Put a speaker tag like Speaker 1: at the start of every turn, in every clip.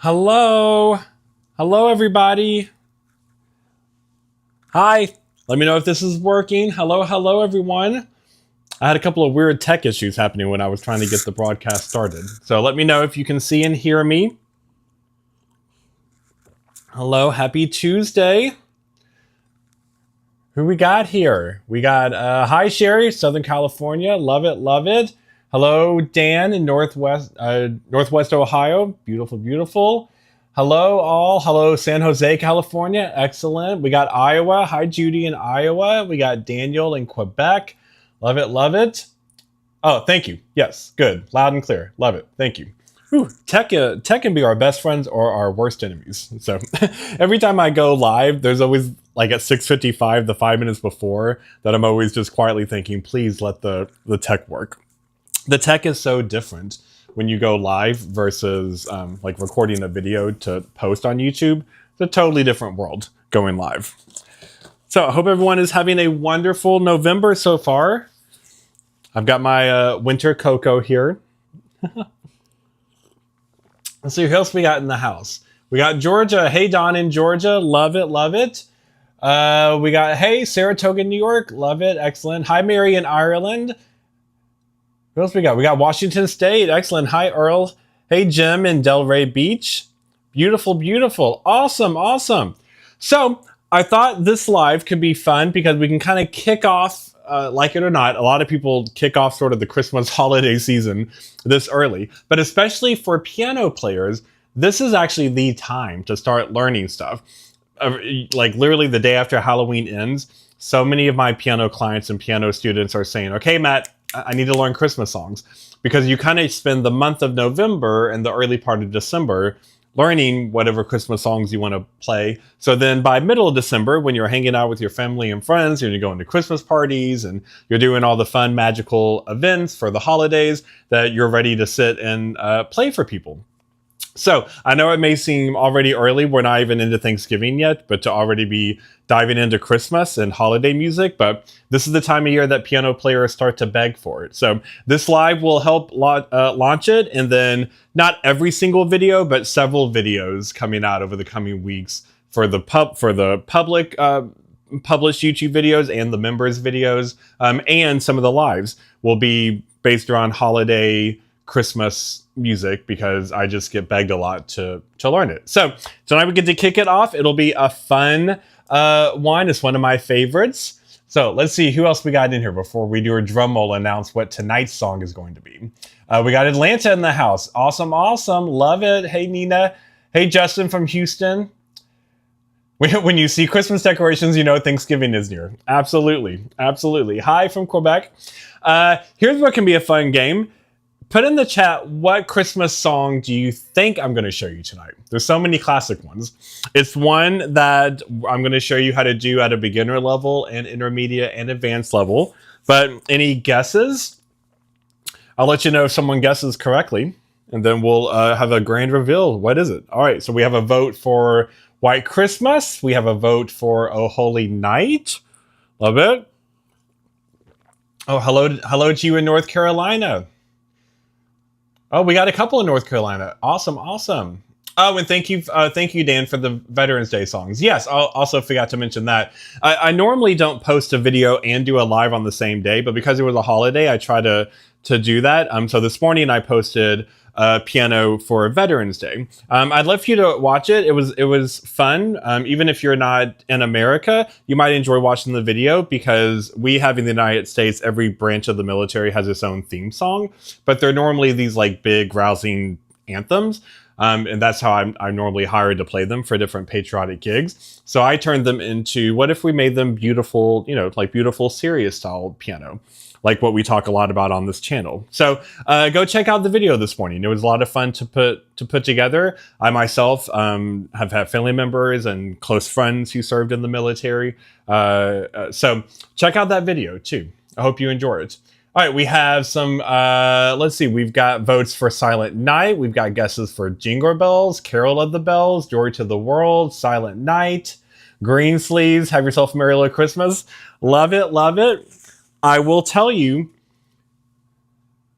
Speaker 1: Hello. Hello, everybody. Hi. Let me know if this is working. Hello, everyone. I had a couple of weird tech issues happening when I was trying to get the broadcast started. So let me know if you can see and hear me. Hello, happy Tuesday. Who we got here? We got, hi, Sherry, Southern California. Love it, love it. Hello, Dan in Northwest Ohio. Beautiful, beautiful. Hello, all. Hello, San Jose, California. Excellent. We got Iowa. Hi, Judy in Iowa. We got Daniel in Quebec. Love it, love it. Oh, thank you. Yes, good. Loud and clear. Love it. Thank you. Whew, tech can be our best friends or our worst enemies. So every time I go live, there's always like at 6:55, the 5 minutes before, that I'm always just quietly thinking, please let the tech work. The tech is so different when you go live versus like recording a video to post on YouTube. It's a totally different world going live. So I hope everyone is having a wonderful November so far. I've got my winter cocoa here. Let's see who else we got in the house. We got Georgia. Hey, Don in Georgia. Love it, love it. We got, hey, Saratoga, New York. Love it, excellent. Hi, Mary in Ireland. Who else we got? We got Washington State. Excellent. Hi, Earl. Hey, Jim in Delray Beach. Beautiful, beautiful. Awesome, awesome. So I thought this live could be fun because we can kind of kick off, like it or not, a lot of people kick off sort of the Christmas holiday season this early. But especially for piano players, this is actually the time to start learning stuff. Like literally the day after Halloween ends, so many of my piano clients and piano students are saying, okay, Matt, I need to learn Christmas songs, because you kind of spend the month of November and the early part of December learning whatever Christmas songs you want to play. So then by middle of December, when you're hanging out with your family and friends, you're going to Christmas parties and you're doing all the fun, magical events for the holidays, that you're ready to sit and play for people. So I know it may seem already early. We're not even into Thanksgiving yet, but to already be diving into Christmas and holiday music. But this is the time of year that piano players start to beg for it. So this live will help launch it. And then not every single video, but several videos coming out over the coming weeks for the public published YouTube videos and the members videos. And some of the lives will be based around holiday Christmas music, because I just get begged a lot to learn it. So tonight we get to kick it off. It'll be a fun one. It's one of my favorites. So let's see who else we got in here before we do a drum roll announce what tonight's song is going to be. We got Atlanta in the house. Awesome, awesome. Love it. Hey, Nina. Hey, Justin from Houston. When you see Christmas decorations, you know Thanksgiving is near. Absolutely, absolutely. Hi from Quebec. Here's what can be a fun game. Put in the chat, what Christmas song do you think I'm going to show you tonight? There's so many classic ones. It's one that I'm going to show you how to do at a beginner level and intermediate and advanced level. But any guesses? I'll let you know if someone guesses correctly, and then we'll have a grand reveal. What is it? All right, so we have a vote for White Christmas. We have a vote for Oh Holy Night. Love it. Oh, hello to you in North Carolina. Oh, we got a couple in North Carolina. Awesome, awesome. Oh, and thank you, Dan, for the Veterans Day songs. Yes, I also forgot to mention that. I normally don't post a video and do a live on the same day, but because it was a holiday, I try to do that. So this morning I posted piano for Veterans Day. I'd love for you to watch it. It was fun. Even if you're not in America, you might enjoy watching the video, because we have in the United States, every branch of the military has its own theme song, but they're normally these like big rousing anthems. And that's how I'm normally hired to play them for different patriotic gigs. So I turned them into, what if we made them beautiful, like beautiful serious style piano, like what we talk a lot about on this channel. So go check out the video this morning. It was a lot of fun to put together. I myself have had family members and close friends who served in the military. So check out that video too. I hope you enjoy it. All right, we have some, let's see, we've got votes for Silent Night. We've got guesses for Jingle Bells, Carol of the Bells, Joy to the World, Silent Night, Green Sleeves, Have Yourself a Merry Little Christmas. Love it, love it. I will tell you,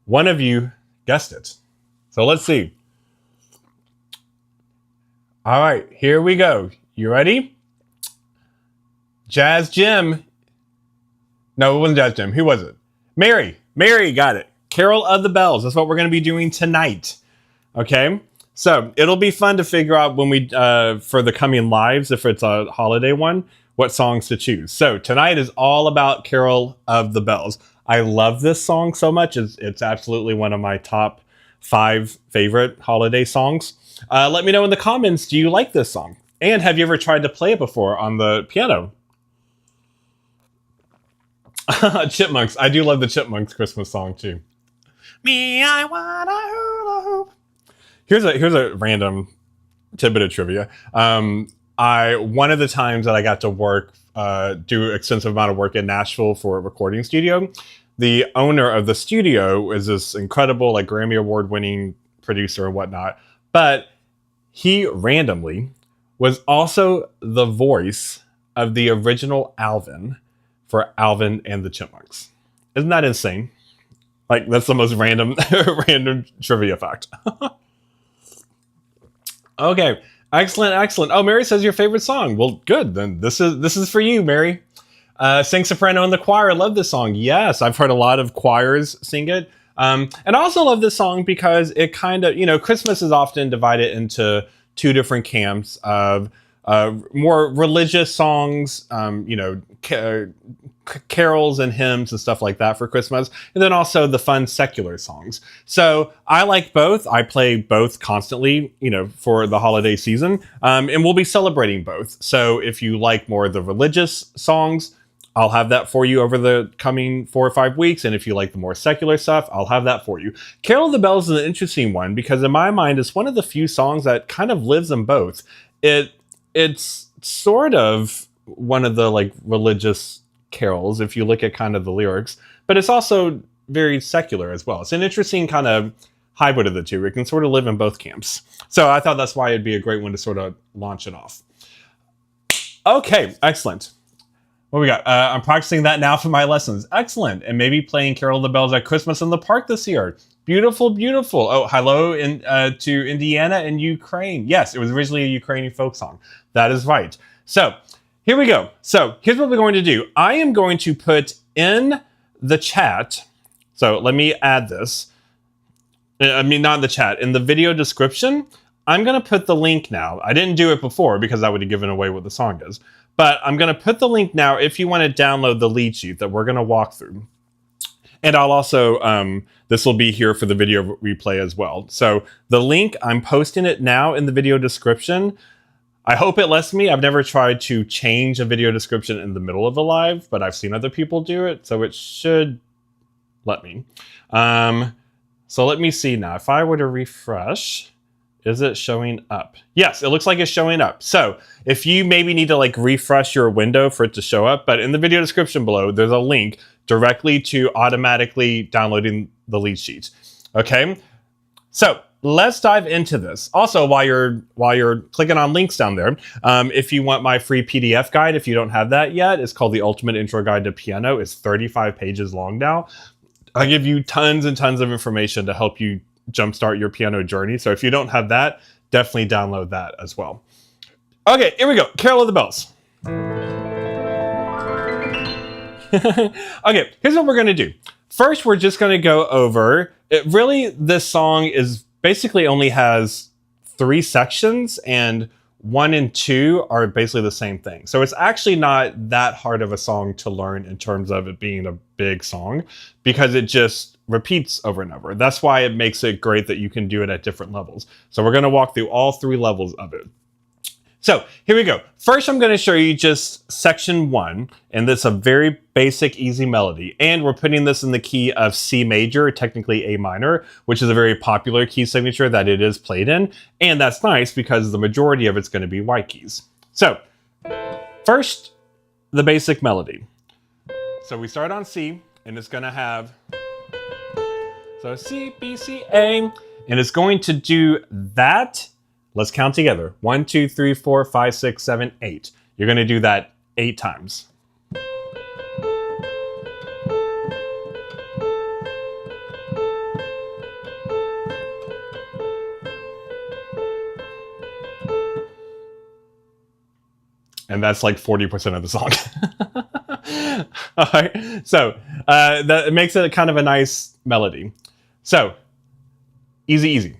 Speaker 1: one of you guessed it. So let's see. All right, here we go. You ready? Jazz Jim. No, it wasn't Jazz Jim. Who was it? Mary. Mary got it. Carol of the Bells. That's what we're going to be doing tonight. Okay? So it'll be fun to figure out when we, for the coming lives, if it's a holiday one, what songs to choose. So tonight is all about Carol of the Bells. I love this song so much. It's absolutely one of my top 5 favorite holiday songs. Let me know in the comments, do you like this song? And have you ever tried to play it before on the piano? Chipmunks. I do love the Chipmunks Christmas song too. Me, I want a hula hoop. Here's a random tidbit of trivia. One of the times that I got to work, do extensive amount of work in Nashville for a recording studio, the owner of the studio is this incredible, like Grammy Award winning producer and whatnot. But he randomly was also the voice of the original Alvin for Alvin and the Chipmunks. Isn't that insane? Like, that's the most random random trivia fact. Okay, excellent, excellent. Oh, Mary says your favorite song. Well, good. Then this is for you, Mary. Sing soprano in the choir. I love this song. Yes, I've heard a lot of choirs sing it. And I also love this song because it kind of, Christmas is often divided into 2 different camps of more religious songs, carols and hymns and stuff like that for Christmas, and then also the fun secular songs. So I like both. I play both constantly, for the holiday season, and we'll be celebrating both. So if you like more of the religious songs, I'll have that for you over the coming 4 or 5 weeks. And if you like the more secular stuff, I'll have that for you. Carol of the Bells is an interesting one because in my mind, it's one of the few songs that kind of lives in both. It's sort of one of the like religious carols if you look at kind of the lyrics, but it's also very secular as well. It's an interesting kind of hybrid of the two. It can sort of live in both camps. So I thought that's why it'd be a great one to sort of launch it off. Okay, excellent. What we got? I'm practicing that now for my lessons. Excellent. And maybe playing Carol of the Bells at Christmas in the park this year. Beautiful, beautiful. Oh, hello to Indiana and Ukraine. Yes, it was originally a Ukrainian folk song. That is right. So here we go. So here's what we're going to do. I am going to put in the chat. So let me add this. Not in the chat. In the video description, I'm going to put the link now. I didn't do it before because I would have given away what the song is. But I'm going to put the link now if you want to download the lead sheet that we're going to walk through. And I'll also, this will be here for the video replay as well. So the link, I'm posting it now in the video description. I hope it lets me. I've never tried to change a video description in the middle of a live, but I've seen other people do it. So it should let me. So let me see now. If I were to refresh, is it showing up? Yes, it looks like it's showing up. So if you maybe need to like refresh your window for it to show up, but in the video description below, there's a link directly to automatically downloading the lead sheet. Okay, so let's dive into this. Also, while you're clicking on links down there, if you want my free PDF guide, if you don't have that yet, it's called The Ultimate Intro Guide to Piano. It's 35 pages long now. I give you tons and tons of information to help you jumpstart your piano journey. So if you don't have that, definitely download that as well. Okay, here we go. Carol of the Bells. Okay, here's what we're going to do. First, we're just going to go over, this song is basically only has 3 sections, and 1 and 2 are basically the same thing. So it's actually not that hard of a song to learn in terms of it being a big song, because it just repeats over and over. That's why it makes it great that you can do it at different levels. So we're going to walk through all 3 levels of it. So here we go. First, I'm going to show you just section 1, and this is a very basic, easy melody. And we're putting this in the key of C major, technically A minor, which is a very popular key signature that it is played in. And that's nice because the majority of it's going to be white keys. So first, the basic melody. So we start on C, and it's going to have, so C, B, C, A, and it's going to do that. Let's count together. 1, 2, 3, 4, 5, 6, 7, 8. You're going to do that 8 times. And that's like 40% of the song. All right. So that makes it kind of a nice melody. So easy, easy.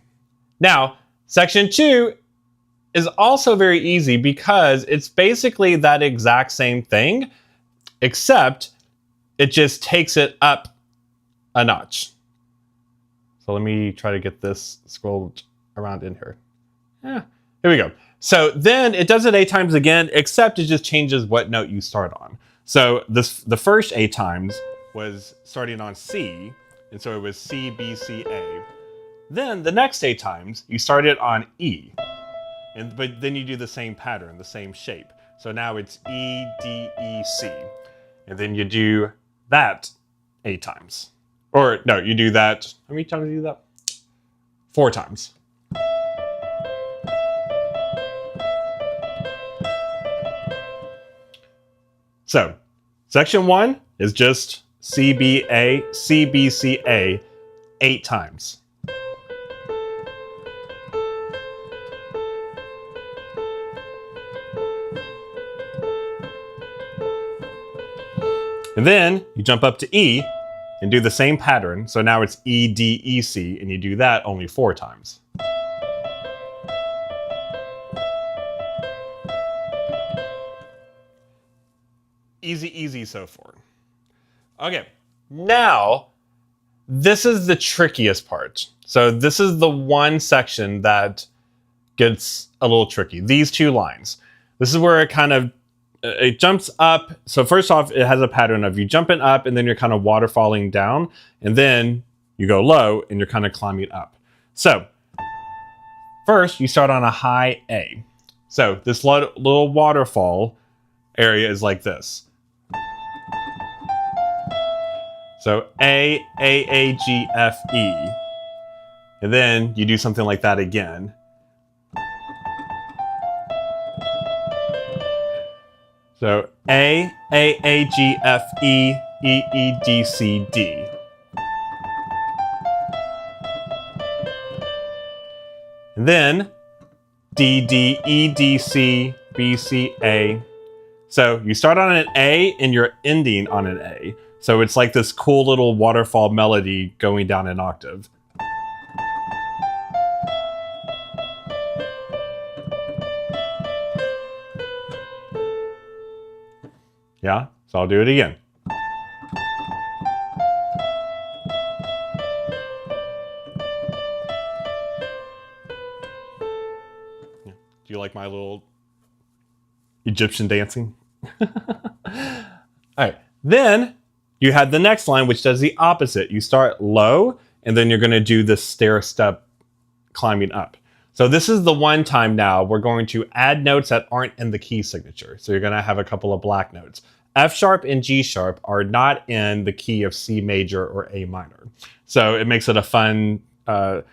Speaker 1: Now, section 2 is also very easy because it's basically that exact same thing, except it just takes it up a notch. So let me try to get this scrolled around in here. Yeah, here we go. So then it does it 8 times again, except it just changes what note you start on. So the first 8 times was starting on C, and so it was C, B, C, A. Then the next 8 times, you start it on E. But then you do the same pattern, the same shape. So now it's E, D, E, C. And then you do that 8 times. Or no, you do that, how many times do you do that? 4 times. So, section 1 is just C, B, A, C, B, C, A 8 times. And then you jump up to E and do the same pattern. So now it's E, D, E, C, and you do that only 4 times. Easy, easy so far. Okay, now this is the trickiest part. So this is the one section that gets a little tricky. These 2 lines. This is where it kind of it jumps up. So first off, it has a pattern of you jumping up and then you're kind of waterfalling down, and then you go low and you're kind of climbing up. So first you start on a high A. So this little waterfall area is like this. So A, G, F, E. And then you do something like that again. So A, G, F, E, E, D, C, D. And then D, D, E, D, C, B, C, A. So you start on an A and you're ending on an A. So it's like this cool little waterfall melody going down an octave. Yeah, so I'll do it again. Do you like my little Egyptian dancing? All right, then you had the next line, which does the opposite. You start low, and then you're going to do this stair step climbing up. So this is the one time now we're going to add notes that aren't in the key signature. So you're going to have a couple of black notes. F sharp and G sharp are not in the key of C major or A minor. So it makes it a fun note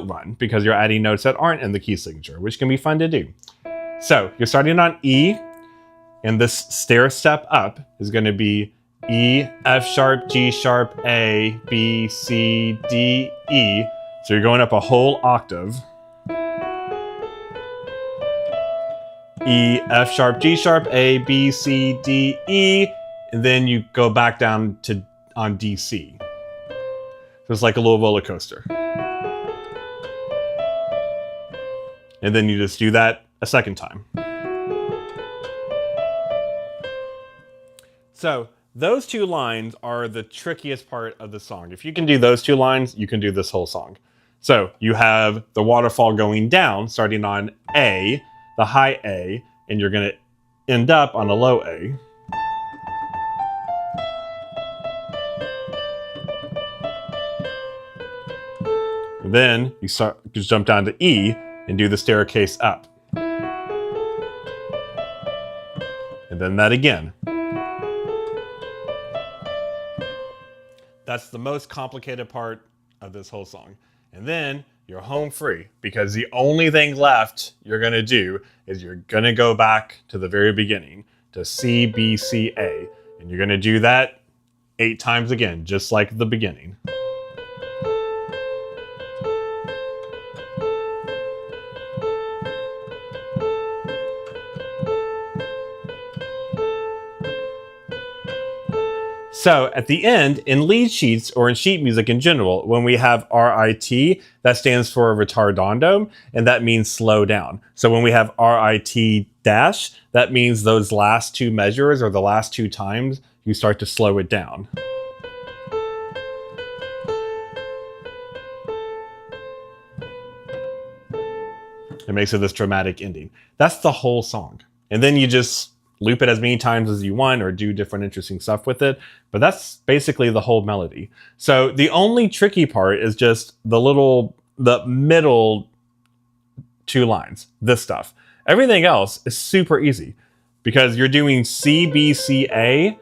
Speaker 1: run because you're adding notes that aren't in the key signature, which can be fun to do. So you're starting on E, and this stair step up is going to be E, F sharp, G sharp, A, B, C, D, E. So you're going up a whole octave. E, F sharp, G sharp, A, B, C, D, E, and then you go back down to on D, C. So it's like a little roller coaster. And then you just do that a second time. So those 2 lines are the trickiest part of the song. If you can do those 2 lines, you can do this whole song. So you have the waterfall going down, starting on A, the high A, and you're going to end up on a low A. And then you just jump down to E and do the staircase up. And then that again. That's the most complicated part of this whole song. And then you're home free, because the only thing left you're going to do is you're going to go back to the very beginning to C, B, C, A. And you're going to do that 8 times again, just like the beginning. So at the end, in lead sheets or in sheet music in general, when we have RIT, that stands for retardando, and that means slow down. So when we have RIT dash, that means those last two measures or the last two times you start to slow it down. It makes it this dramatic ending. That's the whole song. And then you just loop it as many times as you want or do different interesting stuff with it. But that's basically the whole melody. So the only tricky part is just the middle two lines, this stuff. Everything else is super easy because you're doing C, B, C, A,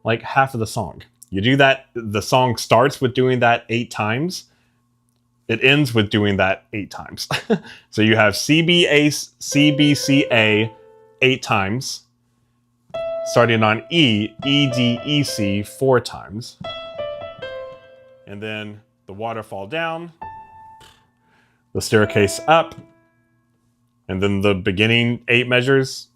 Speaker 1: like half of the song. You do that, the song starts with doing that 8 times. It ends with doing that 8 times. So you have C, B, A, C, B, C, A 8 times. Starting on E, E, D, E, C 4 times. And then the waterfall down, the staircase up, and then the beginning 8 measures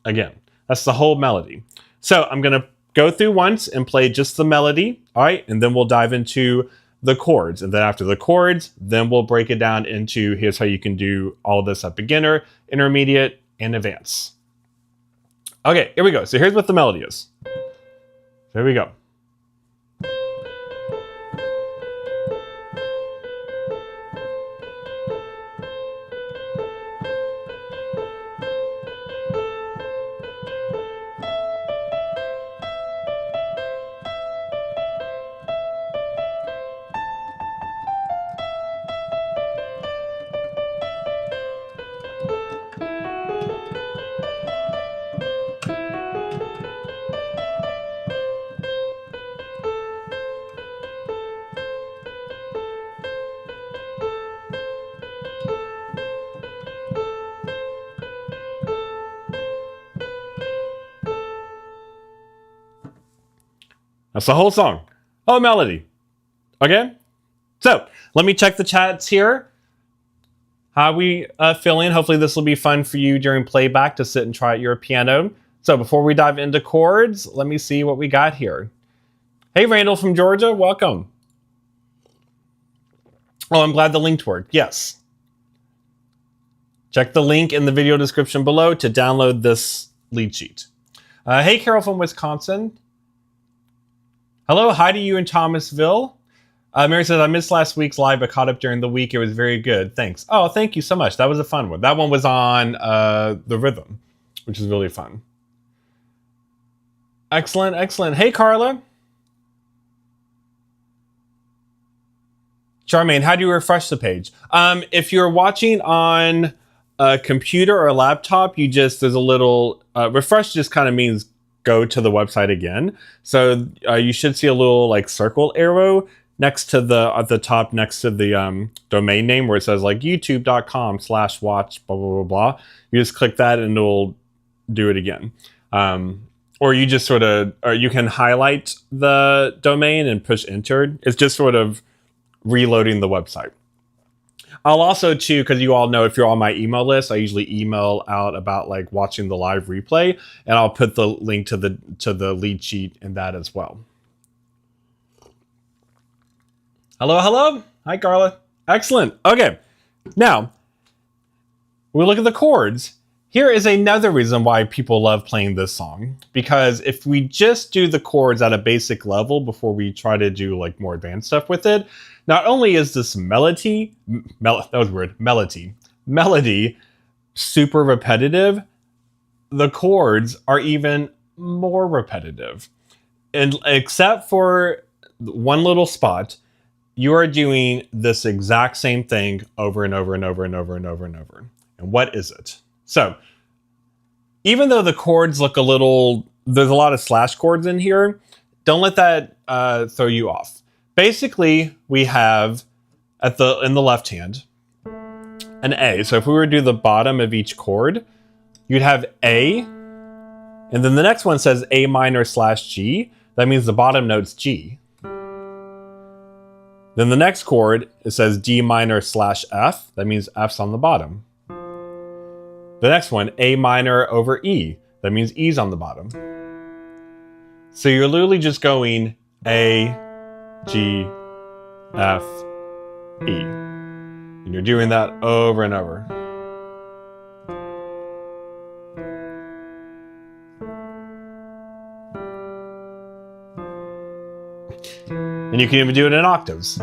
Speaker 1: again. That's the whole melody. So I'm going to go through once and play just the melody, all right? And then we'll dive into the chords. And then after the chords, then we'll break it down into here's how you can do all of this at beginner, intermediate, and advanced. Okay, here we go. So here's what the melody is. Here we go. That's the whole song. Oh, melody. Okay? So, let me check the chats here. How we feeling? Hopefully this will be fun for you during playback to sit and try at your piano. So, before we dive into chords, let me see what we got here. Hey, Randall from Georgia. Welcome. Oh, I'm glad the link worked. Yes. Check the link in the video description below to download this lead sheet. Hey, Carol from Wisconsin. Hello, hi to you in Thomasville. Mary says, I missed last week's live, but caught up during the week. It was very good. Thanks. Oh, thank you so much. That was a fun one. That one was on the rhythm, which is really fun. Excellent, excellent. Hey, Carla. Charmaine, how do you refresh the page? If you're watching on a computer or a laptop, there's a little, refresh just kind of means go to the website again. So you should see a little like circle arrow next to at the top next to the domain name where it says like youtube.com/watch blah, blah, blah, blah. You just click that and it'll do it again. Or you just or you can highlight the domain and push enter. It's just sort of reloading the website. I'll also too, because you all know if you're on my email list, I usually email out about like watching the live replay, and I'll put the link to the lead sheet in that as well. Hello, hello. Hi, Carla. Excellent. Okay. Now, we look at the chords. Here is another reason why people love playing this song. Because if we just do the chords at a basic level before we try to do like more advanced stuff with it, not only is this melody super repetitive, the chords are even more repetitive. And except for one little spot, you are doing this exact same thing over and over and over and over and over and over. And what is it? So, even though the chords look there's a lot of slash chords in here, don't let that throw you off. Basically, we have in the left hand an A. So if we were to do the bottom of each chord, you'd have A, and then the next one says A minor / G. That means the bottom note's G. Then the next chord, it says D minor / F. That means F's on the bottom. The next one, A minor over E. That means E's on the bottom. So you're literally just going A, G, F, E. And you're doing that over and over. And you can even do it in octaves.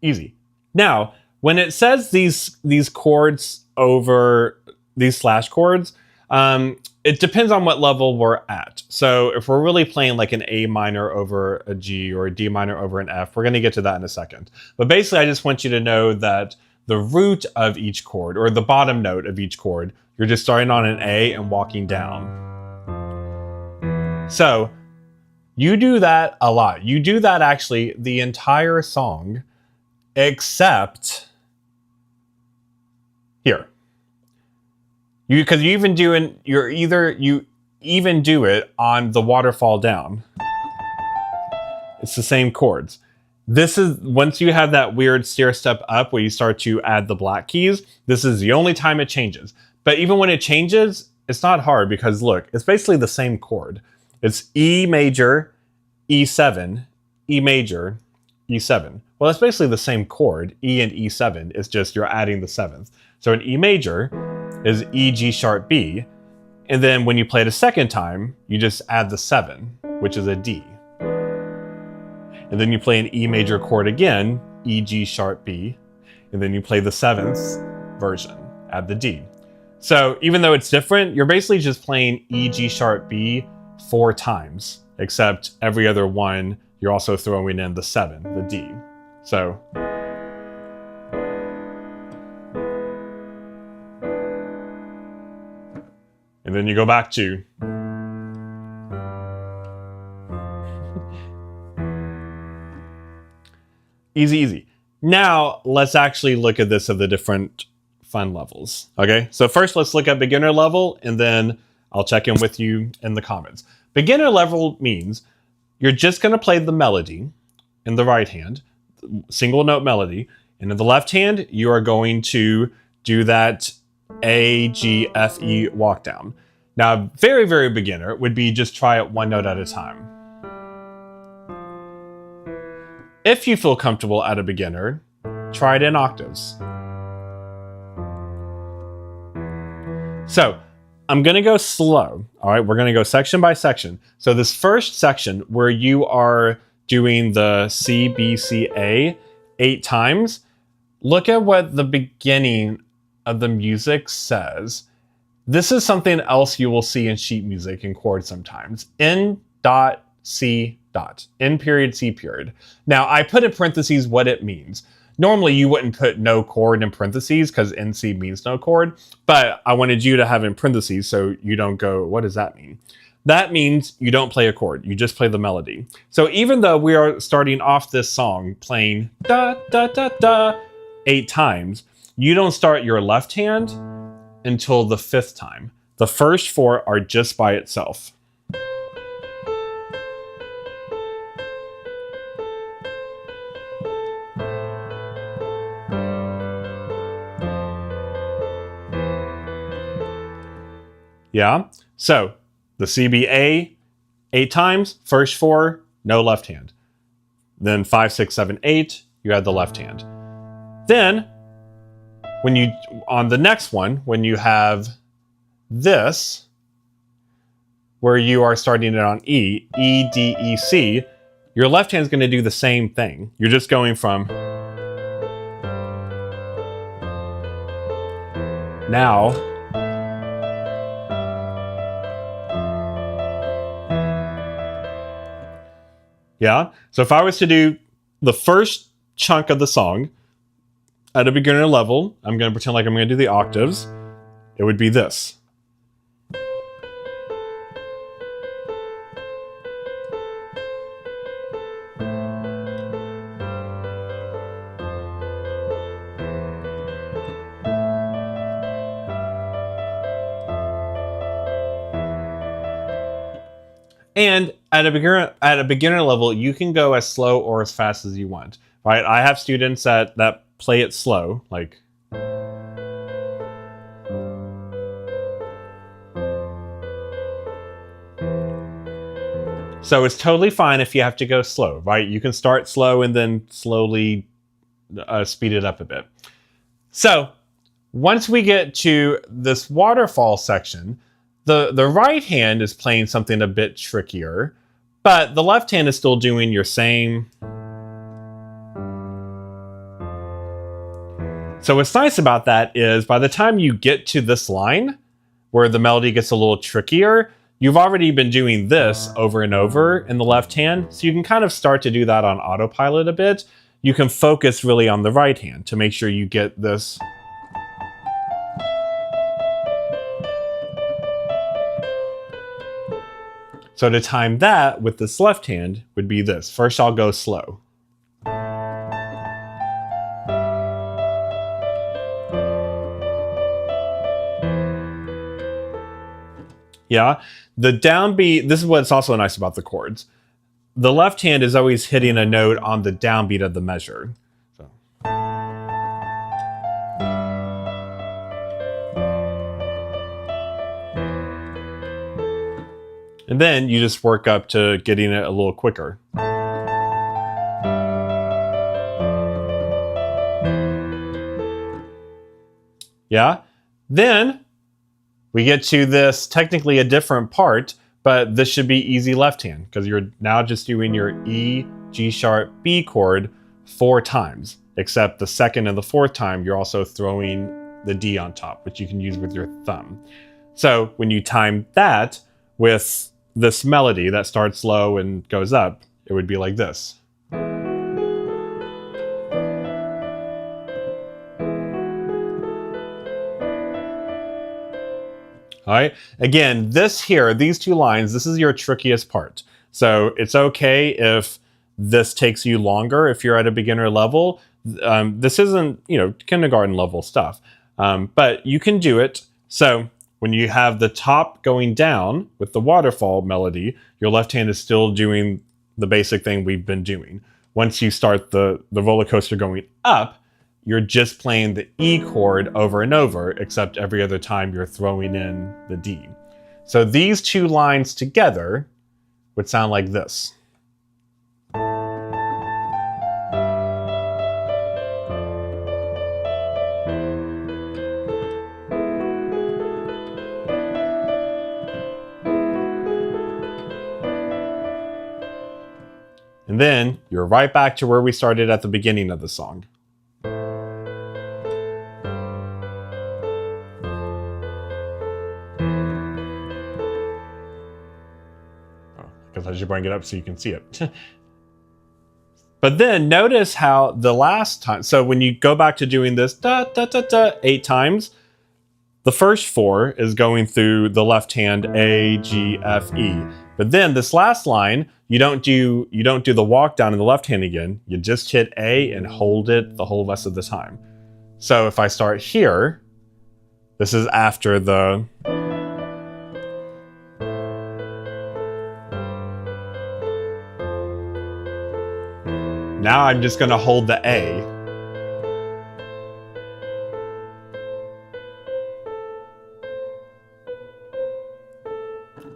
Speaker 1: Easy. Now, when it says these chords over these slash chords, it depends on what level we're at. So if we're really playing like an A minor over a G or a D minor over an F, we're going to get to that in a second. But basically, I just want you to know that the root of each chord, or the bottom note of each chord, you're just starting on an A and walking down. So you do that a lot. You do that actually the entire song, except here. Because you even do it on the waterfall down. It's the same chords. This is, once you have that weird stair step up where you start to add the black keys, this is the only time it changes. But even when it changes, it's not hard because look, it's basically the same chord. It's E major, E7, E major, E7. Well, it's basically the same chord, E and E7. It's just you're adding the seventh. So an E major is E, G sharp, B. And then when you play it a second time, you just add the 7, which is a D. And then you play an E major chord again, E, G sharp, B. And then you play the 7th version, add the D. So even though it's different, you're basically just playing E, G sharp, B 4 times, except every other one, you're also throwing in the 7, the D. So and then you go back to easy, easy. Now let's actually look at this of the different fun levels. Okay, so first let's look at beginner level, and then I'll check in with you in the comments. Beginner level means you're just going to play the melody in the right hand, single note melody, and in the left hand you are going to do that A, G, F, E walk down. Now, very, very beginner would be just try it one note at a time. If you feel comfortable at a beginner, try it in octaves. So I'm going to go slow. All right, we're going to go section by section. So this first section where you are doing the C, B, C, A 8 times, look at what the beginning of the music says. This is something else you will see in sheet music and chords sometimes. N dot C dot. N period C period. Now I put in parentheses what it means. Normally you wouldn't put no chord in parentheses because NC means no chord, but I wanted you to have in parentheses so you don't go, what does that mean? That means you don't play a chord, you just play the melody. So even though we are starting off this song playing da da da da 8 times, you don't start your left hand until the 5th time. The first 4 are just by itself. Yeah, so the CBA 8 times, first 4, no left hand. Then 5, 6, 7, 8, you add the left hand. Then, when you, on the next one, when you have this, where you are starting it on E, E, D, E, C, your left hand is going to do the same thing. You're just going from now yeah. So if I was to do the first chunk of the song at a beginner level, I'm going to pretend like I'm going to do the octaves. It would be this. And at a beginner level, you can go as slow or as fast as you want. Right? I have students that play it slow, like. So it's totally fine if you have to go slow, right? You can start slow and then slowly speed it up a bit. So once we get to this waterfall section, the right hand is playing something a bit trickier, but the left hand is still doing your same. So what's nice about that is by the time you get to this line where the melody gets a little trickier, you've already been doing this over and over in the left hand, so you can kind of start to do that on autopilot a bit. You can focus really on the right hand to make sure you get this. So to time that with this left hand would be this. First I'll go slow. Yeah, the downbeat, this is what's also nice about the chords. The left hand is always hitting a note on the downbeat of the measure. So. And then you just work up to getting it a little quicker. Yeah, then we get to this, technically a different part, but this should be easy left hand because you're now just doing your E, G sharp, B chord 4 times, except the second and the fourth time you're also throwing the D on top, which you can use with your thumb. So when you time that with this melody that starts low and goes up, it would be like this. All right. Again, this here, these 2 lines, this is your trickiest part. So it's okay if this takes you longer if you're at a beginner level. This isn't, kindergarten level stuff, but you can do it. So when you have the top going down with the waterfall melody, your left hand is still doing the basic thing we've been doing. Once you start the roller coaster going up, you're just playing the E chord over and over, except every other time you're throwing in the D. So these 2 lines together would sound like this. And then you're right back to where we started at the beginning of the song. I should bring it up so you can see it. But then notice how the last time, so when you go back to doing this 8 times, the first 4 is going through the left hand A, G, F, E. But then this last line, you don't do the walk down in the left hand again. You just hit A and hold it the whole rest of the time. So if I start here, this is after the. Now I'm just going to hold the A.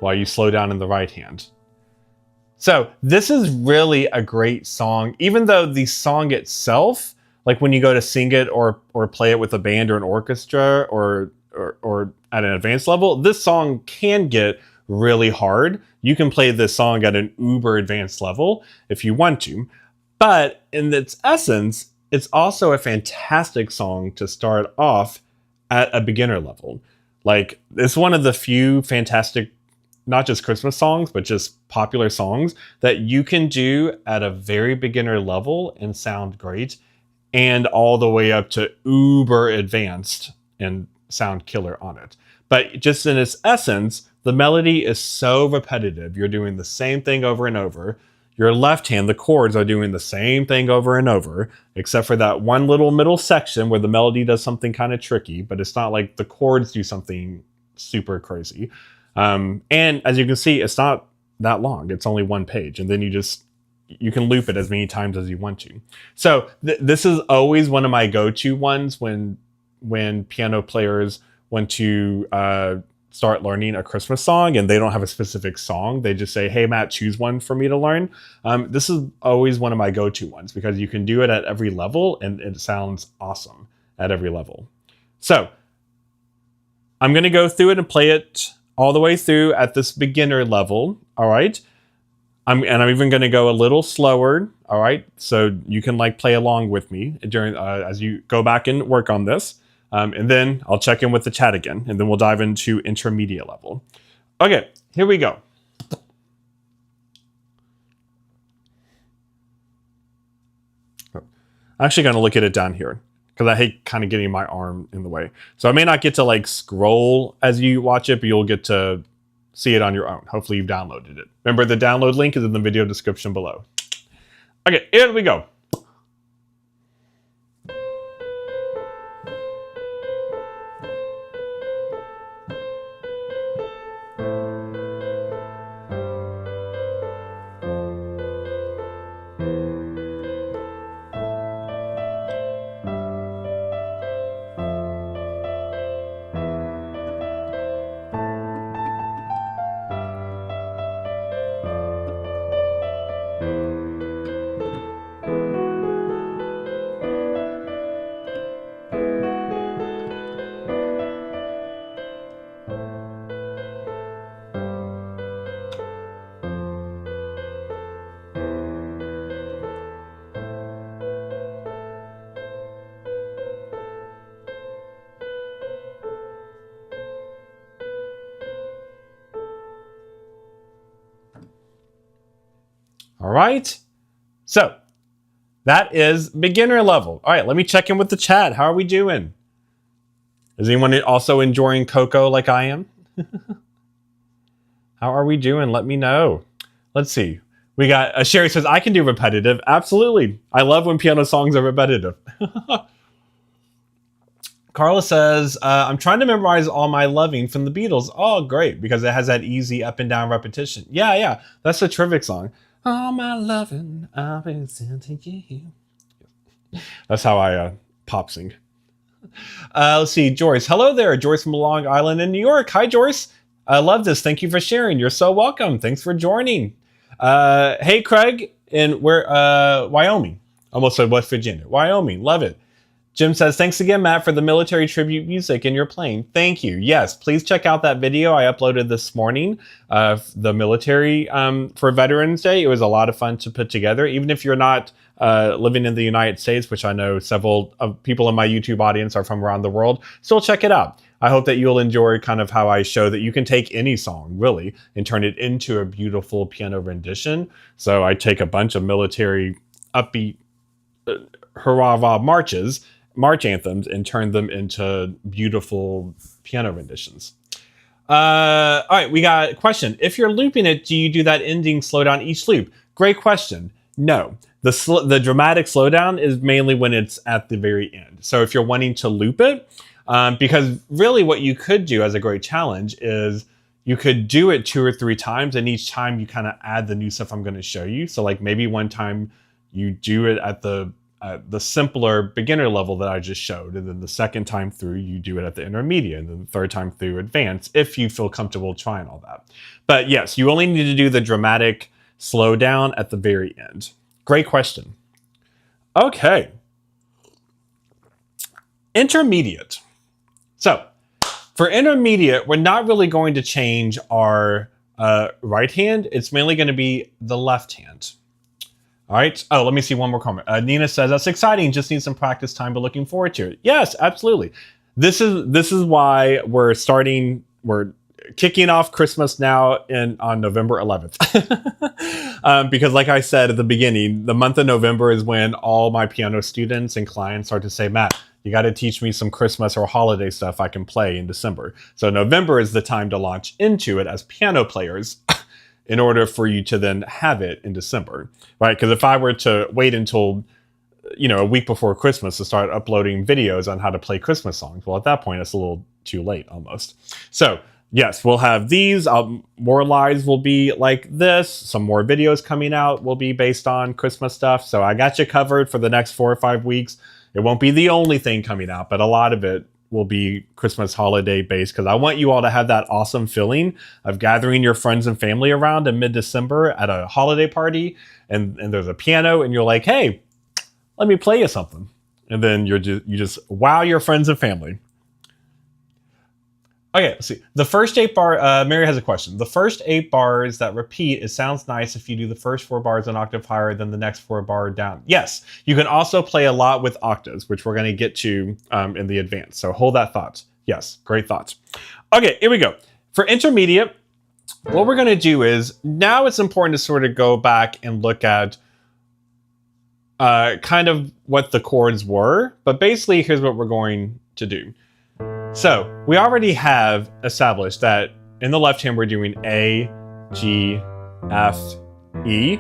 Speaker 1: While you slow down in the right hand. So this is really a great song, even though the song itself, like when you go to sing it or play it with a band or an orchestra or at an advanced level, this song can get really hard. You can play this song at an uber advanced level if you want to. But in its essence, it's also a fantastic song to start off at a beginner level. Like, it's one of the few fantastic, not just Christmas songs, but just popular songs that you can do at a very beginner level and sound great, and all the way up to uber advanced and sound killer on it. But just in its essence, the melody is so repetitive. You're doing the same thing over and over. Your left hand, the chords are doing the same thing over and over, except for that one little middle section where the melody does something kind of tricky, but it's not like the chords do something super crazy. And as you can see, it's not that long. It's only 1 page. And then you can loop it as many times as you want to. So this is always one of my go-to ones when piano players want to start learning a Christmas song and they don't have a specific song, they just say, hey, Matt, choose one for me to learn. This is always one of my go-to ones because you can do it at every level and it sounds awesome at every level. So I'm going to go through it and play it all the way through at this beginner level. All right. I'm even going to go a little slower. All right. So you can like play along with me during as you go back and work on this. And then I'll check in with the chat again, and then we'll dive into intermediate level. Okay, here we go. I'm actually going to look at it down here because I hate kind of getting my arm in the way. So I may not get to like scroll as you watch it, but you'll get to see it on your own. Hopefully you've downloaded it. Remember, the download link is in the video description below. Okay, here we go. All right, so that is beginner level. All right, let me check in with the chat. How are we doing? Is anyone also enjoying Coco like I am? How are we doing? Let me know. Let's see. We got Sherry says, I can do repetitive. Absolutely. I love when piano songs are repetitive. Carla says, I'm trying to memorize All My Loving from the Beatles. Oh, great, because it has that easy up and down repetition. Yeah, that's a terrific song. All my loving, I've been sent to you. That's how I pop sing. Let's see, Joyce. Hello there, Joyce from Long Island in New York. Hi, Joyce. I love this. Thank you for sharing. You're so welcome. Thanks for joining. Hey, Craig in Wyoming. Almost said West Virginia. Wyoming. Love it. Jim says, thanks again, Matt, for the military tribute music and your playing. Thank you. Yes, please check out that video I uploaded this morning of the military for Veterans Day. It was a lot of fun to put together. Even if you're not living in the United States, which I know several people in my YouTube audience are from around the world, still check it out. I hope that you'll enjoy kind of how I show that you can take any song, really, and turn it into a beautiful piano rendition. So I take a bunch of military upbeat hurrah march anthems and turn them into beautiful piano renditions. All right, we got a question. If you're looping it, do you do that ending slowdown each loop? Great question. No. The dramatic slowdown is mainly when it's at the very end. So if you're wanting to loop it, because really what you could do as a great challenge is you could do it 2 or 3 times, and each time you kind of add the new stuff I'm going to show you. So like maybe one time you do it at the simpler beginner level that I just showed. And then the second time through, you do it at the intermediate, and then the third time through advanced, if you feel comfortable trying all that. But yes, you only need to do the dramatic slowdown at the very end. Great question. Okay. Intermediate. So for intermediate, we're not really going to change our right hand. It's mainly going to be the left hand. All right. Oh, let me see one more comment. Nina says, that's exciting. Just need some practice time, but looking forward to it. Yes, absolutely. This is why we're kicking off Christmas now on November 11th. Because like I said at the beginning, the month of November is when all my piano students and clients start to say, Matt, you got to teach me some Christmas or holiday stuff I can play in December. So November is the time to launch into it as piano players in order for you to then have it in December, right? Because if I were to wait until, a week before Christmas to start uploading videos on how to play Christmas songs, well, at that point, it's a little too late almost. So yes, we'll have these. More lives will be like this. Some more videos coming out will be based on Christmas stuff. So I got you covered for the next 4 or 5 weeks. It won't be the only thing coming out, but a lot of it will be Christmas holiday based because I want you all to have that awesome feeling of gathering your friends and family around in mid-December at a holiday party, and there's a piano, and you're like, hey, let me play you something. And then you just wow your friends and family. Okay, let's see. The first 8 bar, Mary has a question. The first 8 bars that repeat, it sounds nice if you do the first 4 bars an octave higher than the next 4 bar down. Yes, you can also play a lot with octaves, which we're going to get to in the advance. So hold that thought. Yes, great thoughts. Okay, here we go. For intermediate, what we're going to do is, now it's important to sort of go back and look at kind of what the chords were. But basically, here's what we're going to do. So we already have established that in the left hand, we're doing A, G, F, E.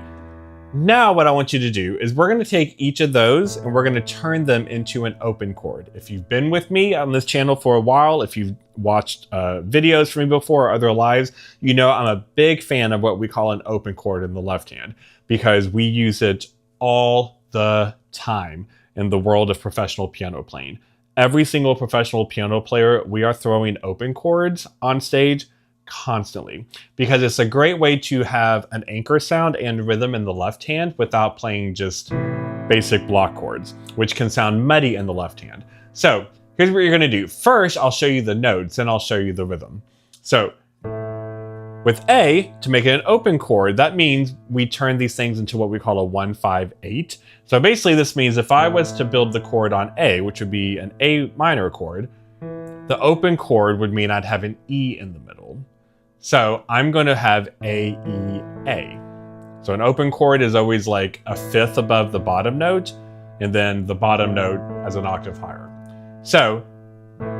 Speaker 1: Now what I want you to do is we're going to take each of those and we're going to turn them into an open chord. If you've been with me on this channel for a while, if you've watched videos from me before or other lives, you know I'm a big fan of what we call an open chord in the left hand because we use it all the time in the world of professional piano playing. Every single professional piano player, we are throwing open chords on stage constantly because it's a great way to have an anchor sound and rhythm in the left hand without playing just basic block chords, which can sound muddy in the left hand. So here's what you're going to do. First, I'll show you the notes and I'll show you the rhythm. So with A, to make it an open chord, that means we turn these things into what we call a 1-5-8. So basically this means if I was to build the chord on A, which would be an A minor chord, the open chord would mean I'd have an E in the middle. So I'm going to have A, E, A. So an open chord is always like a fifth above the bottom note, and then the bottom note as an octave higher. So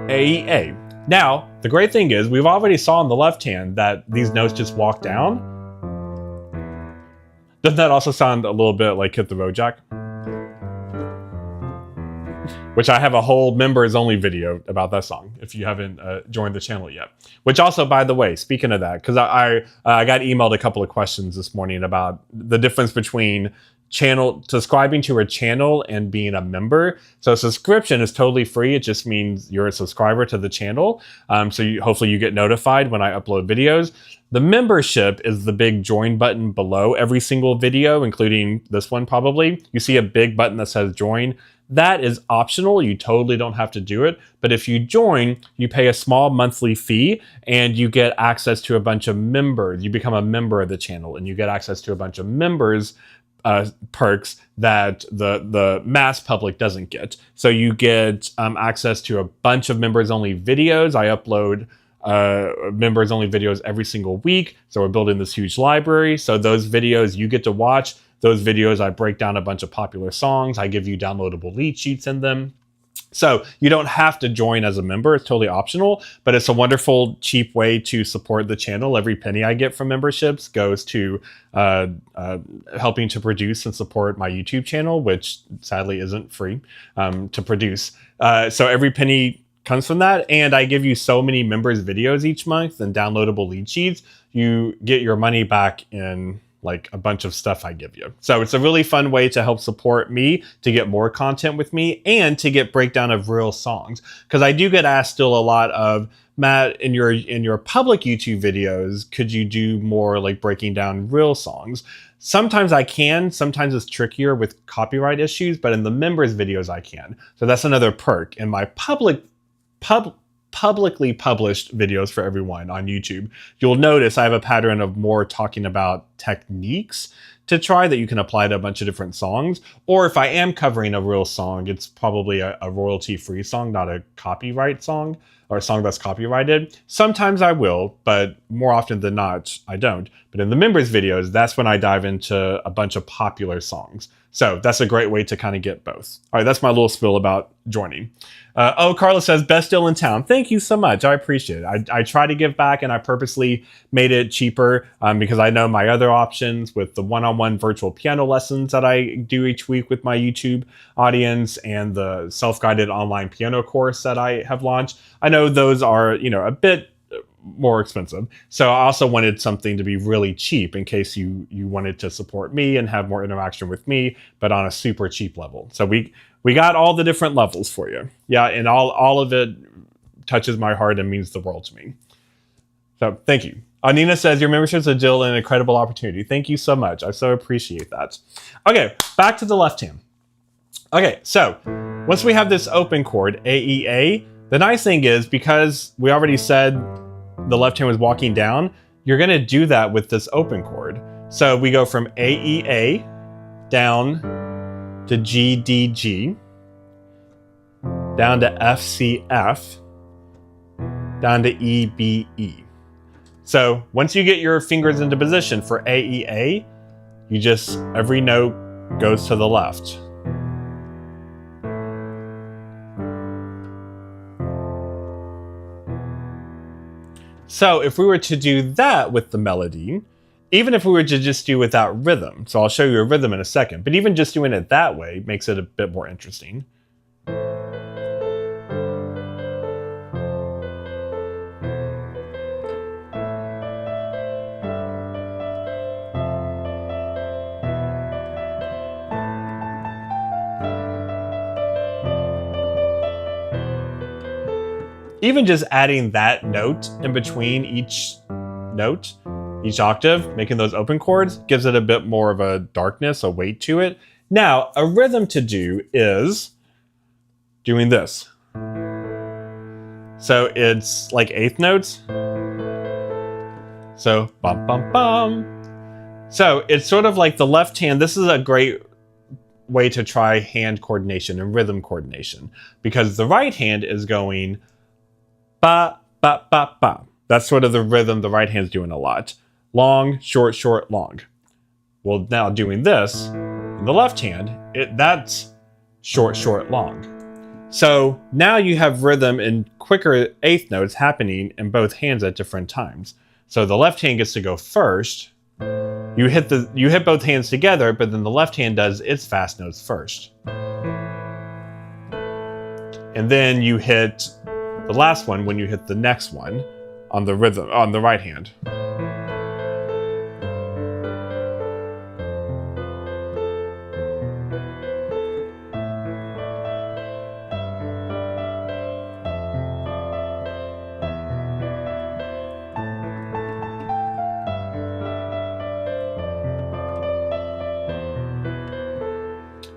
Speaker 1: A, E, A. Now, the great thing is we've already saw on the left hand that these notes just walk down. Doesn't that also sound a little bit like Hit the Road Jack? Which I have a whole members only video about that song if you haven't joined the channel yet. Which also, by the way, speaking of that, because I got emailed a couple of questions this morning about the difference between subscribing to a channel and being a member. So subscription is totally free. It just means you're a subscriber to the channel. So hopefully you get notified when I upload videos. The membership is the big join button below every single video, including this one probably. You see a big button that says join. That is optional. You totally don't have to do it. But if you join, you pay a small monthly fee and you get access to a bunch of members. You become a member of the channel and you get access to a bunch of members perks that the mass public doesn't get. So you get access to a bunch of members only videos. I upload members only videos every single week. So we're building this huge library. So those videos you get to watch. Those videos, I break down a bunch of popular songs. I give you downloadable lead sheets in them. So you don't have to join as a member. It's totally optional, but it's a wonderful, cheap way to support the channel. Every penny I get from memberships goes to helping to produce and support my YouTube channel, which sadly isn't free to produce. So every penny comes from that. And I give you so many members videos each month and downloadable lead sheets. You get your money back in like a bunch of stuff I give you. So it's a really fun way to help support me, to get more content with me, and to get breakdown of real songs. Because I do get asked still a lot of, Matt, in your public YouTube videos, could you do more like breaking down real songs? Sometimes I can, sometimes it's trickier with copyright issues, but in the members videos I can. So that's another perk. In my publicly published videos for everyone on YouTube, you'll notice I have a pattern of more talking about techniques to try that you can apply to a bunch of different songs. Or if I am covering a real song, it's probably a royalty-free song, not a copyright song or a song that's copyrighted. Sometimes I will, but more often than not, I don't. But in the members videos, that's when I dive into a bunch of popular songs. So that's a great way to kind of get both. All right, that's my little spiel about joining. Carla says, best deal in town. Thank you so much. I appreciate it. I try to give back, and I purposely made it cheaper because I know my other options with the one-on-one virtual piano lessons that I do each week with my YouTube audience and the self-guided online piano course that I have launched. I know those are, a bit more expensive. So I also wanted something to be really cheap in case you wanted to support me and have more interaction with me, but on a super cheap level. So we got all the different levels for you. Yeah, and all of it touches my heart and means the world to me. So thank you. Anina says, your membership is a deal and an incredible opportunity. Thank you so much. I so appreciate that. Okay, back to the left hand. Okay, so once we have this open chord, AEA, the nice thing is because we already said the left hand was walking down, you're going to do that with this open chord. So we go from AEA down to GDG, down to FCF, down to EBE. So once you get your fingers into position for AEA, you just, every note goes to the left. So if we were to do that with the melody, even if we were to just do without rhythm, so I'll show you a rhythm in a second, but even just doing it that way makes it a bit more interesting. Even just adding that note in between each note, each octave, making those open chords, gives it a bit more of a darkness, a weight to it. Now, a rhythm to do is doing this. So it's like eighth notes. So bum, bum, bum. So it's sort of like the left hand. This is a great way to try hand coordination and rhythm coordination because the right hand is going ba, ba, ba, ba. That's sort of the rhythm the right hand's doing a lot. Long, short, short, long. Well, now doing this, in the left hand, that's short, short, long. So now you have rhythm in quicker eighth notes happening in both hands at different times. So the left hand gets to go first. You hit both hands together, but then the left hand does its fast notes first. And then you hit the last one when you hit the next one on the rhythm on the right hand.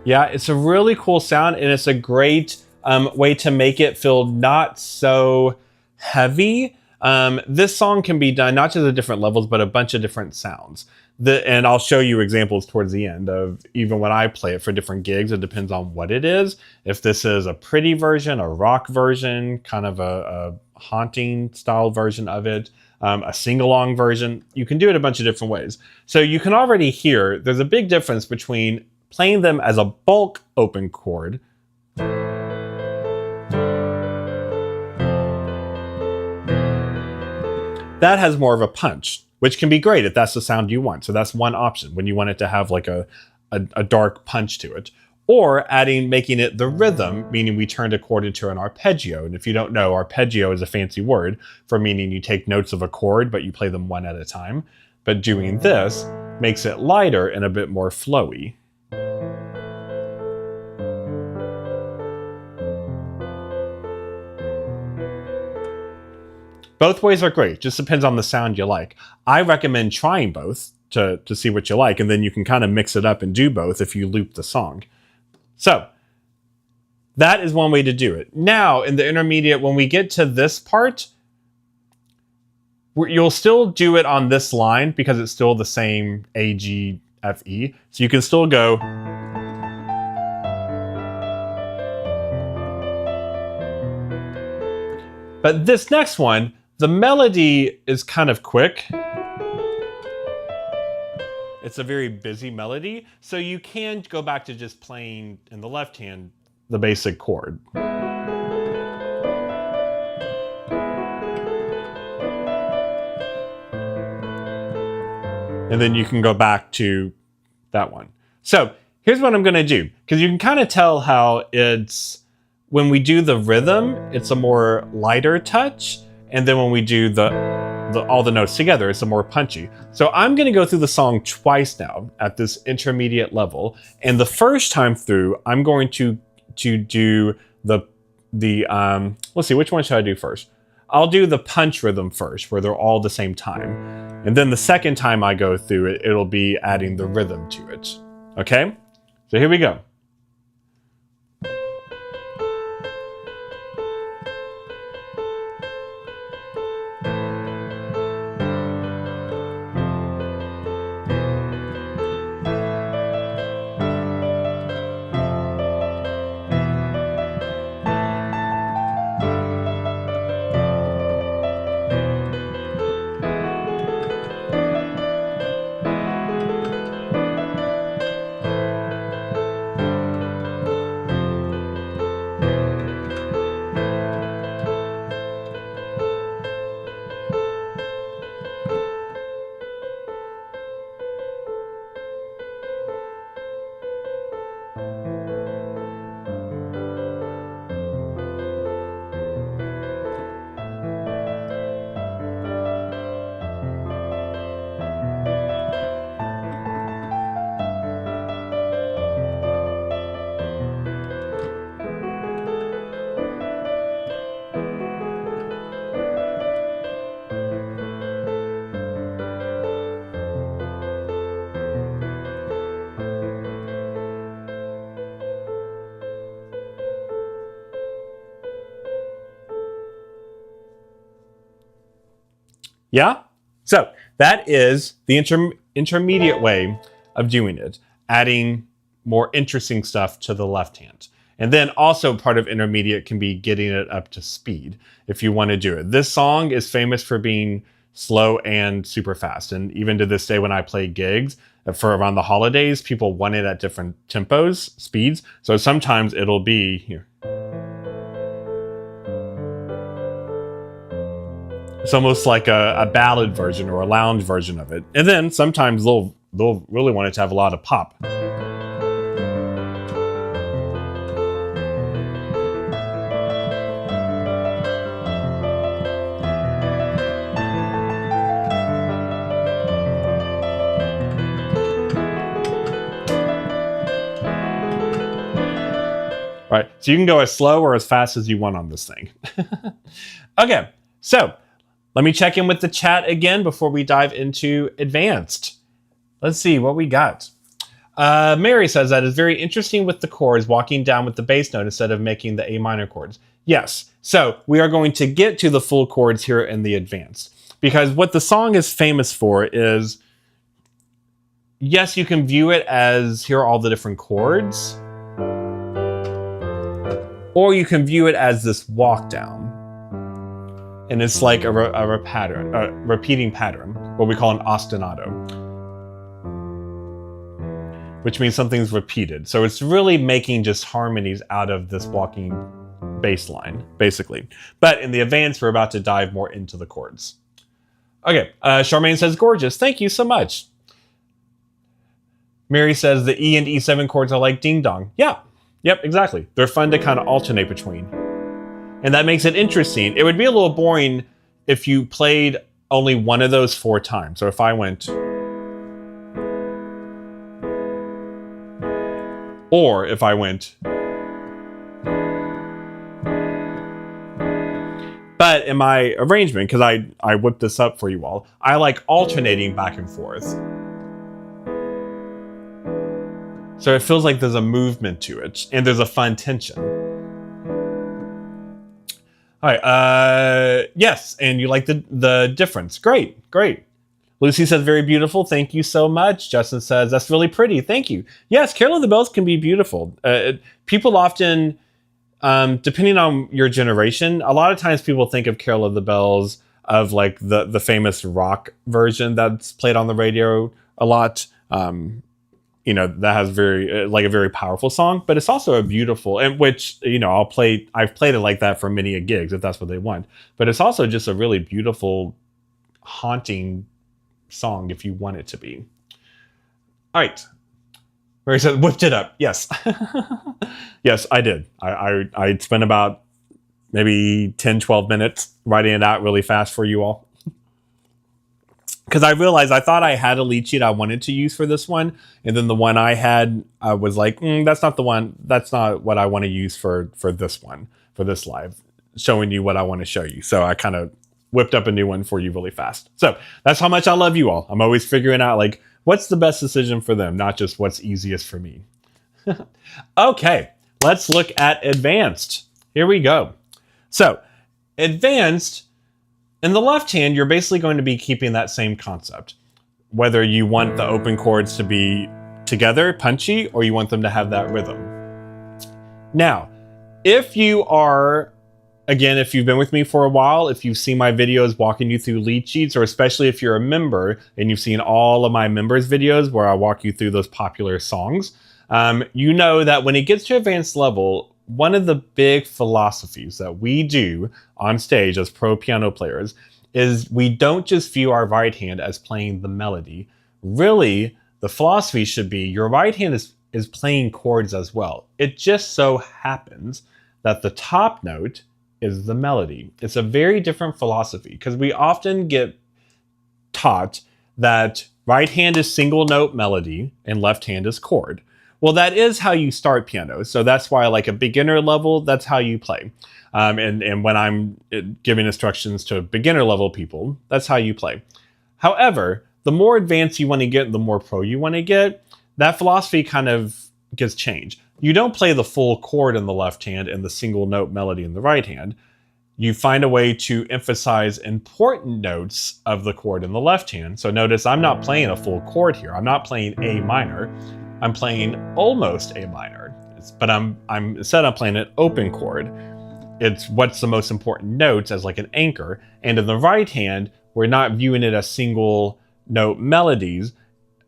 Speaker 1: Yeah, it's a really cool sound, and it's a great way to make it feel not so heavy. This song can be done not just at different levels, but a bunch of different sounds. And I'll show you examples towards the end of even when I play it for different gigs. It depends on what it is. If this is a pretty version, a rock version, kind of a haunting style version of it, a sing-along version, you can do it a bunch of different ways. So you can already hear there's a big difference between playing them as a bulk open chord that has more of a punch, which can be great if that's the sound you want. So that's one option when you want it to have like a dark punch to it. Or making it the rhythm, meaning we turned a chord into an arpeggio. And if you don't know, arpeggio is a fancy word for meaning you take notes of a chord, but you play them one at a time. But doing this makes it lighter and a bit more flowy. Both ways are great, just depends on the sound you like. I recommend trying both to see what you like, and then you can kind of mix it up and do both if you loop the song. So that is one way to do it. Now, in the intermediate, when we get to this part, you'll still do it on this line because it's still the same A, G, F, E. So you can still go. But this next one, the melody is kind of quick. It's a very busy melody, so you can go back to just playing in the left hand the basic chord. And then you can go back to that one. So here's what I'm gonna do, because you can kind of tell how it's, when we do the rhythm, it's a more lighter touch. And then when we do all the notes together, it's a more punchy. So I'm gonna go through the song twice now at this intermediate level. And the first time through, I'm going to do let's see, which one should I do first? I'll do the punch rhythm first, where they're all the same time. And then the second time I go through it, it'll be adding the rhythm to it. Okay? So here we go. Yeah? So that is the intermediate way of doing it, adding more interesting stuff to the left hand. And then also part of intermediate can be getting it up to speed if you want to do it. This song is famous for being slow and super fast. And even to this day when I play gigs for around the holidays, people want it at different tempos, speeds. So sometimes it'll be here. It's almost like a ballad version or a lounge version of it. And then sometimes they'll really want it to have a lot of pop. Right, so you can go as slow or as fast as you want on this thing. Okay, so let me check in with the chat again before we dive into advanced. Let's see what we got. Mary says that is very interesting with the chords, walking down with the bass note instead of making the A minor chords. Yes, so we are going to get to the full chords here in the advanced. Because what the song is famous for is, yes, you can view it as here are all the different chords, or you can view it as this walk down. And it's like a repeating pattern, what we call an ostinato, which means something's repeated. So it's really making just harmonies out of this walking bass line, basically. But in the advanced, we're about to dive more into the chords. Okay, Charmaine says, gorgeous, thank you so much. Mary says the E and E7 chords are like ding dong. Yeah, yep, exactly. They're fun to kind of alternate between. And that makes it interesting. It would be a little boring if you played only one of those 4 times. So if I went, or if I went, but in my arrangement, because I whipped this up for you all, I like alternating back and forth. So it feels like there's a movement to it, and there's a fun tension. All right, yes, and you like the difference. Great. Lucy says, very beautiful, thank you so much. Justin says, that's really pretty, thank you. Yes, Carol of the Bells can be beautiful. People often, depending on your generation, a lot of times people think of Carol of the Bells of like the famous rock version that's played on the radio a lot. That has a very powerful song, but it's also a beautiful, and which, I've played it like that for many gigs if that's what they want. But it's also just a really beautiful, haunting song if you want it to be. All right. Mary said, whipped it up. Yes. Yes, I did. I spent about maybe 10, 12 minutes writing it out really fast for you all. because I realized I thought I had a lead sheet I wanted to use for this one, and then the one I had, I was like, that's not the one. That's not what I want to use for this one, for this live, showing you what I want to show you. So I kind of whipped up a new one for you really fast. So that's how much I love you all. I'm always figuring out like what's the best decision for them, not just what's easiest for me. Okay, let's look at advanced. Here we go. So advanced. In the left hand, you're basically going to be keeping that same concept. Whether you want the open chords to be together, punchy, or you want them to have that rhythm. Now, if you are, again, if you've been with me for a while, if you've seen my videos walking you through lead sheets, or especially if you're a member and you've seen all of my members' videos where I walk you through those popular songs, you know that when it gets to advanced level, one of the big philosophies that we do on stage as pro piano players is we don't just view our right hand as playing the melody. Really, the philosophy should be your right hand is playing chords as well. It just so happens that the top note is the melody. It's a very different philosophy because we often get taught that right hand is single note melody and left hand is chord. Well, that is how you start piano. So that's why like a beginner level, that's how you play. And when I'm giving instructions to beginner level people, that's how you play. However, the more advanced you want to get, the more pro you want to get, that philosophy kind of gets changed. You don't play the full chord in the left hand and the single note melody in the right hand. You find a way to emphasize important notes of the chord in the left hand. So notice I'm not playing a full chord here. I'm not playing A minor. I'm playing almost A minor, but I'm instead I'm playing an open chord. It's what's the most important notes as like an anchor. And in the right hand, we're not viewing it as single note melodies,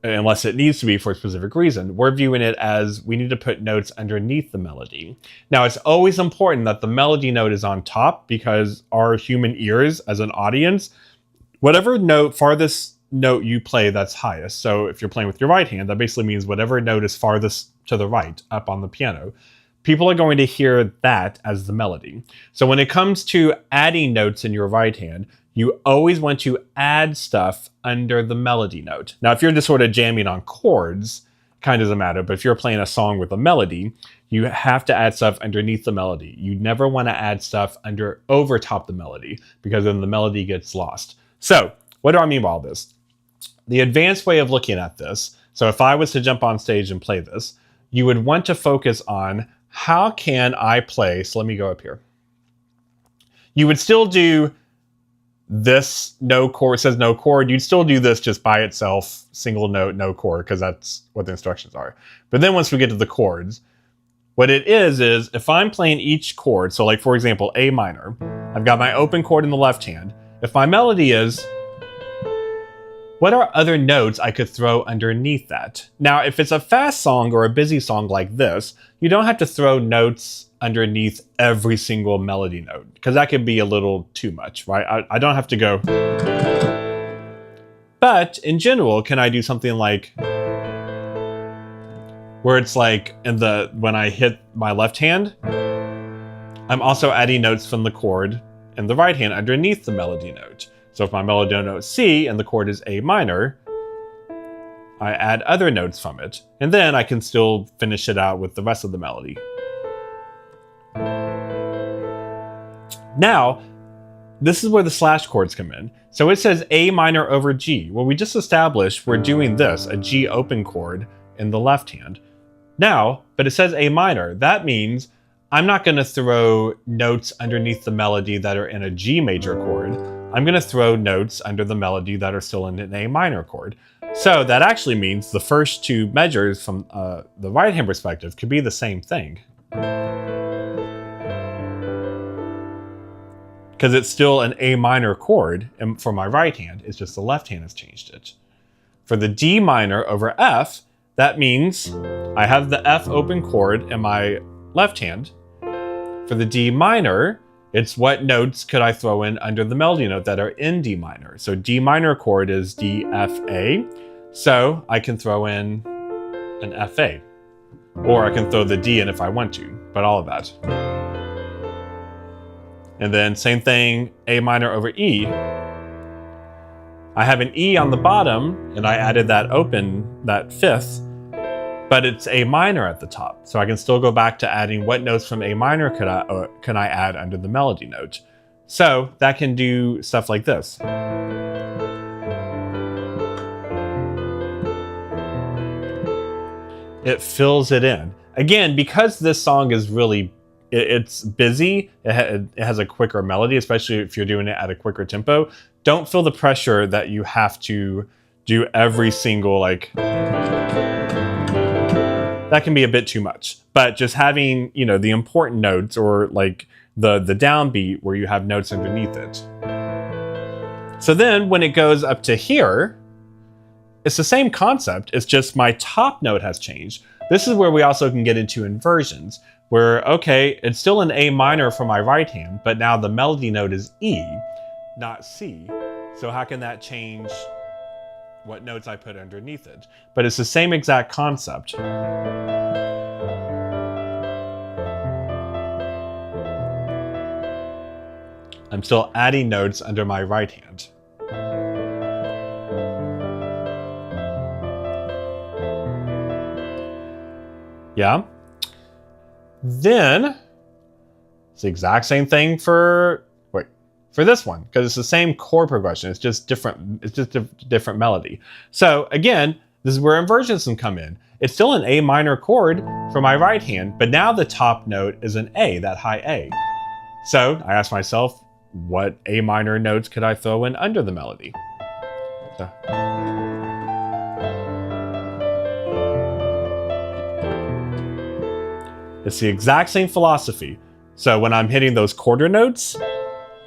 Speaker 1: unless it needs to be for a specific reason. We're viewing it as we need to put notes underneath the melody. Now, it's always important that the melody note is on top because our human ears as an audience, whatever note, farthest note you play, that's highest. So if you're playing with your right hand, that basically means whatever note is farthest to the right up on the piano, people are going to hear that as the melody. So when it comes to adding notes in your right hand, you always want to add stuff under the melody note. Now, if you're just sort of jamming on chords, kind of doesn't matter, but if you're playing a song with a melody, you have to add stuff underneath the melody. You never want to add stuff over top the melody because then the melody gets lost. So what do I mean by all this? The advanced way of looking at this, so if I was to jump on stage and play this, you would want to focus on how can I play, so let me go up here. You would still do this no chord, it says no chord, you'd still do this just by itself, single note, no chord, because that's what the instructions are. But then once we get to the chords, what it is if I'm playing each chord, so like for example, A minor, I've got my open chord in the left hand. If my melody is, what are other notes I could throw underneath that? Now, if it's a fast song or a busy song like this, you don't have to throw notes underneath every single melody note, because that could be a little too much, right? I don't have to go. But in general, can I do something like, where it's like when I hit my left hand, I'm also adding notes from the chord in the right hand underneath the melody note. So if my melody note is C and the chord is A minor, I add other notes from it. And then I can still finish it out with the rest of the melody. Now, this is where the slash chords come in. So it says A minor over G. Well, we just established we're doing this, a G open chord in the left hand. Now, but it says A minor. That means I'm not going to throw notes underneath the melody that are in a G major chord. I'm going to throw notes under the melody that are still in an A minor chord. So that actually means the first two measures from the right hand perspective could be the same thing. Because it's still an A minor chord, and for my right hand, it's just the left hand has changed it. For the D minor over F, that means I have the F open chord in my left hand. For the D minor, it's what notes could I throw in under the melody note that are in D minor. So D minor chord is D, F, A. So I can throw in an F, A. Or I can throw the D in if I want to, but all of that. And then same thing, A minor over E. I have an E on the bottom, and I added that open, that fifth, but it's A minor at the top. So I can still go back to adding what notes from A minor can I add under the melody note. So that can do stuff like this. It fills it in. Again, because this song is really, it's busy, it has a quicker melody, especially if you're doing it at a quicker tempo. Don't feel the pressure that you have to do every single, like, that can be a bit too much. But just having, you know, the important notes, or like the downbeat where you have notes underneath it. So then when it goes up to here, it's the same concept, it's just my top note has changed. This is where we also can get into inversions, where, okay, it's still an A minor for my right hand, but now the melody note is E, not C. So how can that change what notes I put underneath it? But it's the same exact concept. I'm still adding notes under my right hand. Yeah. Then it's the exact same thing for this one, because it's the same chord progression. It's just different. It's just a different melody. So again, this is where inversions can come in. It's still an A minor chord for my right hand, but now the top note is an A, that high A. So I asked myself, what A minor notes could I throw in under the melody? So. It's the exact same philosophy. So when I'm hitting those quarter notes,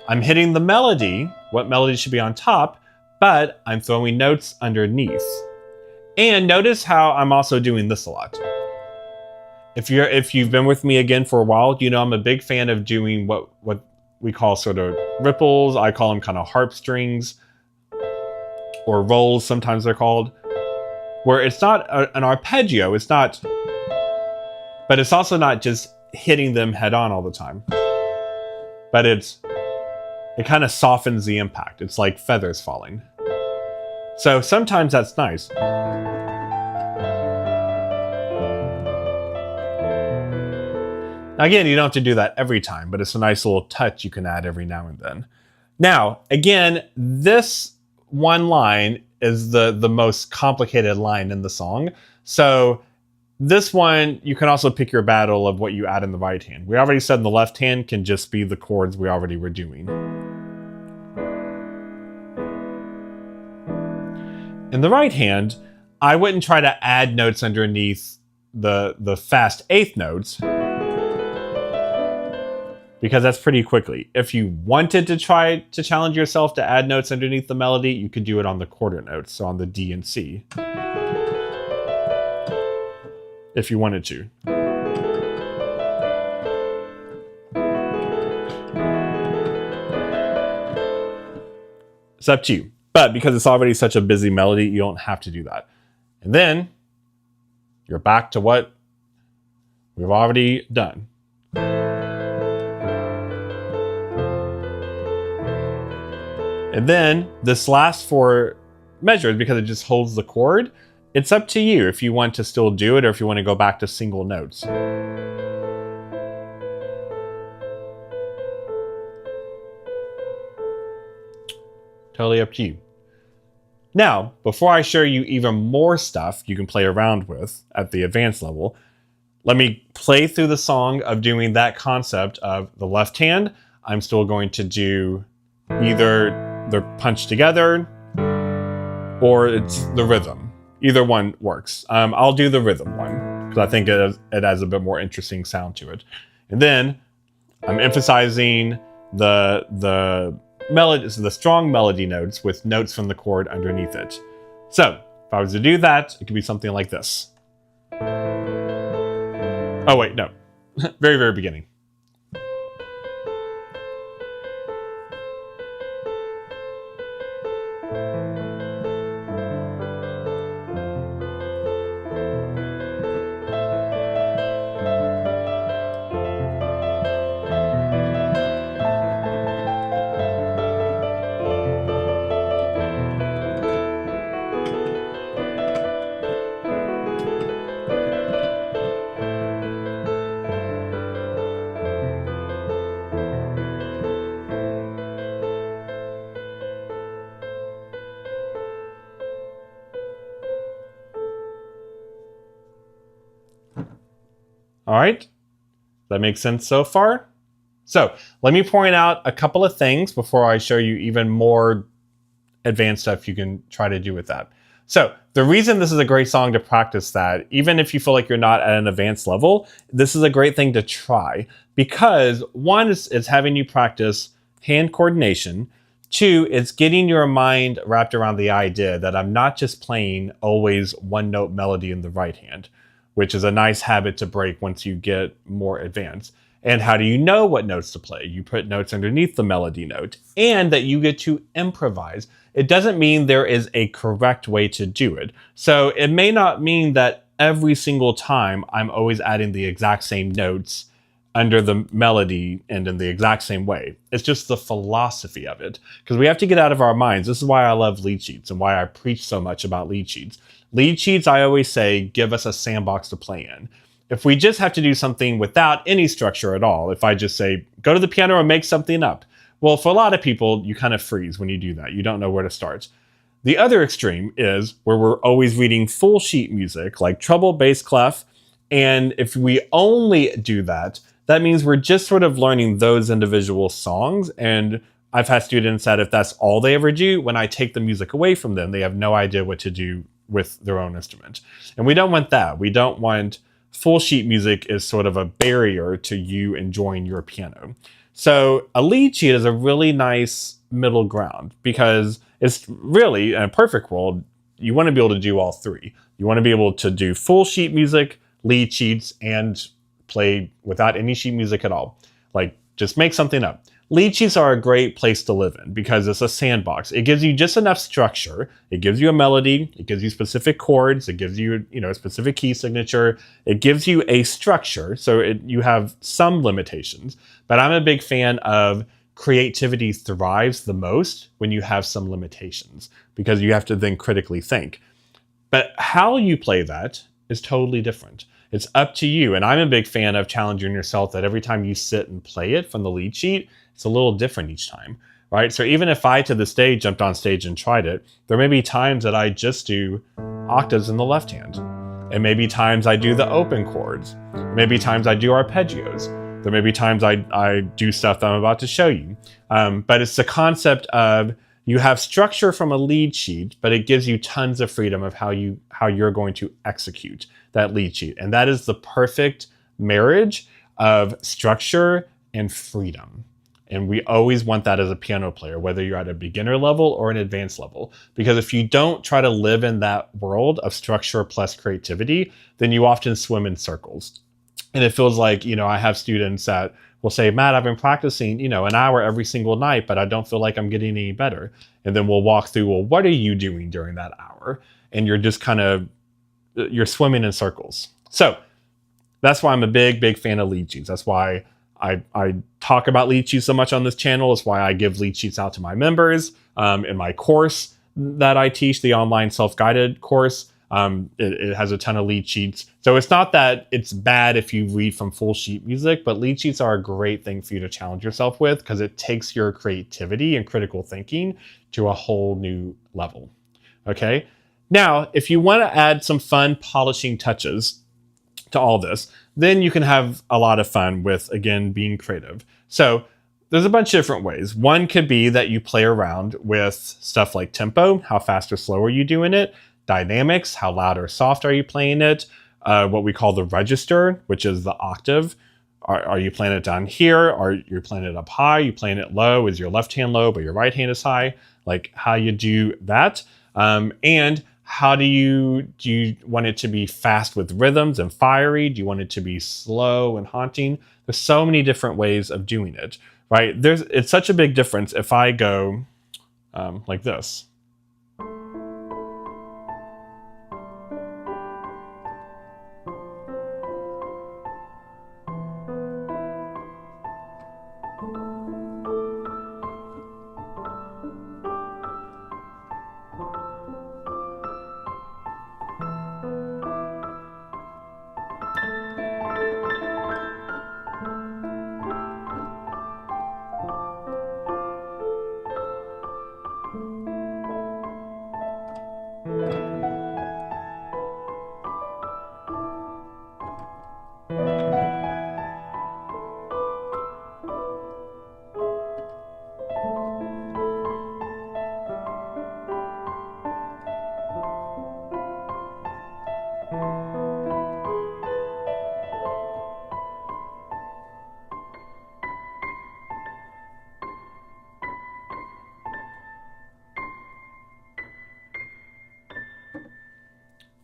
Speaker 1: I'm hitting the melody, what melody should be on top, but I'm throwing notes underneath. And notice how I'm also doing this a lot. If you've been with me again for a while, you know I'm a big fan of doing what we call sort of ripples. I call them kind of harp strings, or rolls, sometimes they're called, where it's not an arpeggio, it's not, but it's also not just hitting them head on all the time. But it kind of softens the impact. It's like feathers falling. So sometimes that's nice. Again, you don't have to do that every time, but it's a nice little touch you can add every now and then. Now, again, this one line is the most complicated line in the song. So this one, you can also pick your battle of what you add in the right hand. We already said in the left hand can just be the chords we already were doing. In the right hand, I wouldn't try to add notes underneath the fast eighth notes, because that's pretty quickly. If you wanted to try to challenge yourself to add notes underneath the melody, you could do it on the quarter notes, so on the D and C. If you wanted to. It's up to you. But because it's already such a busy melody, you don't have to do that. And then you're back to what we've already done. And then this last four measures, because it just holds the chord, it's up to you if you want to still do it or if you want to go back to single notes. Totally up to you. Now, before I show you even more stuff you can play around with at the advanced level, let me play through the song of doing that concept of the left hand. I'm still going to do either they're punched together or it's the rhythm. Either one works. I'll do the rhythm one because I think it has a bit more interesting sound to it. And then I'm emphasizing the melody, so the strong melody notes with notes from the chord underneath it. So if I was to do that, it could be something like this. Oh wait, no. Very, very beginning. All right, that makes sense so far? So let me point out a couple of things before I show you even more advanced stuff you can try to do with that. So the reason this is a great song to practice that, even if you feel like you're not at an advanced level, this is a great thing to try because one is it's having you practice hand coordination. Two, it's getting your mind wrapped around the idea that I'm not just playing always one note melody in the right hand, which is a nice habit to break once you get more advanced. And how do you know what notes to play? You put notes underneath the melody note, and that you get to improvise. It doesn't mean there is a correct way to do it. So it may not mean that every single time I'm always adding the exact same notes under the melody and in the exact same way. It's just the philosophy of it. Because we have to get out of our minds. This is why I love lead sheets and why I preach so much about lead sheets. Lead sheets, I always say, give us a sandbox to play in. If we just have to do something without any structure at all, if I just say, go to the piano and make something up, well, for a lot of people, you kind of freeze when you do that. You don't know where to start. The other extreme is where we're always reading full sheet music, like treble, bass, clef. And if we only do that, that means we're just sort of learning those individual songs. And I've had students that if that's all they ever do, when I take the music away from them, they have no idea what to do with their own instrument. And we don't want that. We don't want full sheet music is sort of a barrier to you enjoying your piano. So a lead sheet is a really nice middle ground because it's really, in a perfect world, you want to be able to do all three. You want to be able to do full sheet music, lead sheets, and play without any sheet music at all. Like, just make something up. Lead sheets are a great place to live in because it's a sandbox. It gives you just enough structure. It gives you a melody. It gives you specific chords. It gives you, a specific key signature. It gives you a structure. So you have some limitations. But I'm a big fan of creativity thrives the most when you have some limitations because you have to then critically think. But how you play that is totally different. It's up to you. And I'm a big fan of challenging yourself that every time you sit and play it from the lead sheet, it's a little different each time, right? So even if I, to this day, jumped on stage and tried it, there may be times that I just do octaves in the left hand. And maybe times I do the open chords. Maybe times I do arpeggios. There may be times I do stuff that I'm about to show you. But it's the concept of you have structure from a lead sheet, but it gives you tons of freedom of how you're going to execute that lead sheet. And that is the perfect marriage of structure and freedom. And we always want that as a piano player, whether you're at a beginner level or an advanced level. Because if you don't try to live in that world of structure plus creativity, then you often swim in circles. And it feels like, I have students that will say, Matt, I've been practicing, an hour every single night, but I don't feel like I'm getting any better. And then we'll walk through, well, what are you doing during that hour? And you're just you're swimming in circles. So that's why I'm a big, big fan of lead sheets. That's why I talk about lead sheets so much on this channel. It's why I give lead sheets out to my members. In my course that I teach, the online self-guided course, it has a ton of lead sheets. So it's not that it's bad if you read from full sheet music, but lead sheets are a great thing for you to challenge yourself with because it takes your creativity and critical thinking to a whole new level. Okay? Now, if you want to add some fun polishing touches to all this, then you can have a lot of fun with, again, being creative. So there's a bunch of different ways. One could be that you play around with stuff like tempo, how fast or slow are you doing it? Dynamics, how loud or soft are you playing it? What we call the register, which is the octave. Are you playing it down here? Are you playing it up high? Are you playing it low? Is your left hand low, but your right hand is high? Like how you do that. And how do you want it to be fast with rhythms and fiery? Do you want it to be slow and haunting? There's so many different ways of doing it, right? It's such a big difference if I go like this.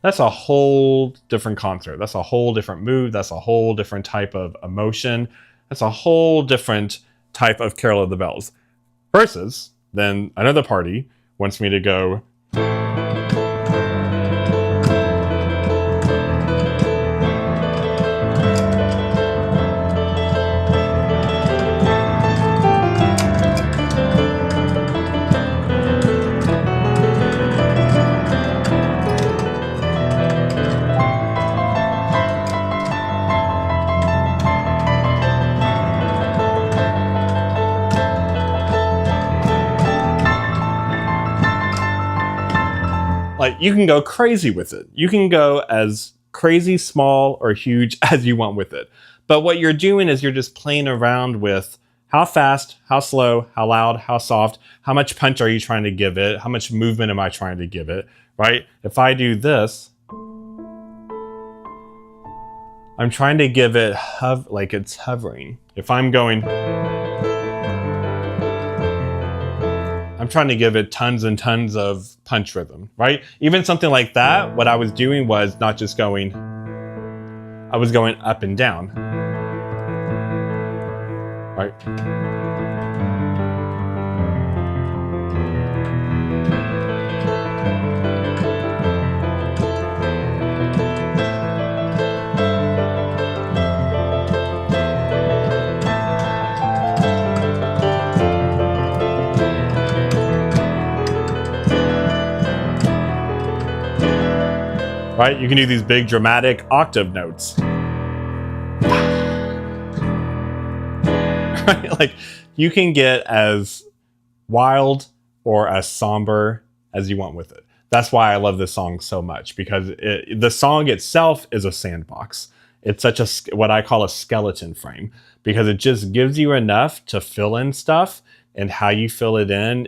Speaker 1: That's a whole different concert. That's a whole different mood. That's a whole different type of emotion. That's a whole different type of Carol of the Bells. Versus then another party wants me to go. Like, you can go crazy with it. You can go as crazy, small, or huge as you want with it. But what you're doing is you're just playing around with how fast, how slow, how loud, how soft, how much punch are you trying to give it, how much movement am I trying to give it, right? If I do this, I'm trying to give it like it's hovering. If I'm going, I'm trying to give it tons and tons of punch rhythm, right? Even something like that, what I was doing was not just going, I was going up and down, right? Right? You can do these big dramatic octave notes. Right? Like, you can get as wild or as somber as you want with it. That's why I love this song so much, because the song itself is a sandbox. It's such a, what I call a skeleton frame, because it just gives you enough to fill in stuff, and how you fill it in,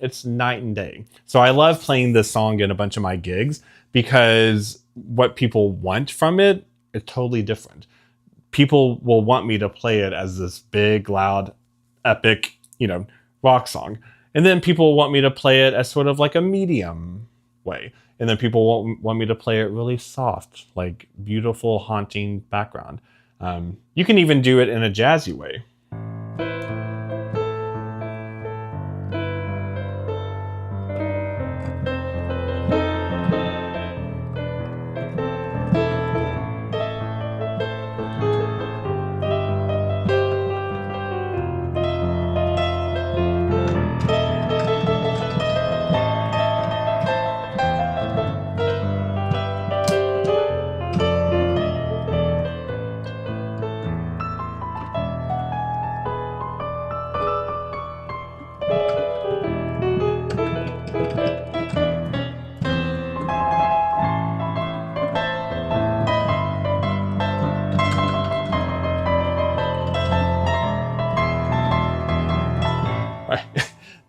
Speaker 1: it's night and day. So I love playing this song in a bunch of my gigs, because what people want from it is totally different. People will want me to play it as this big, loud, epic, rock song. And then people want me to play it as sort of like a medium way. And then people want me to play it really soft, like beautiful, haunting background. You can even do it in a jazzy way.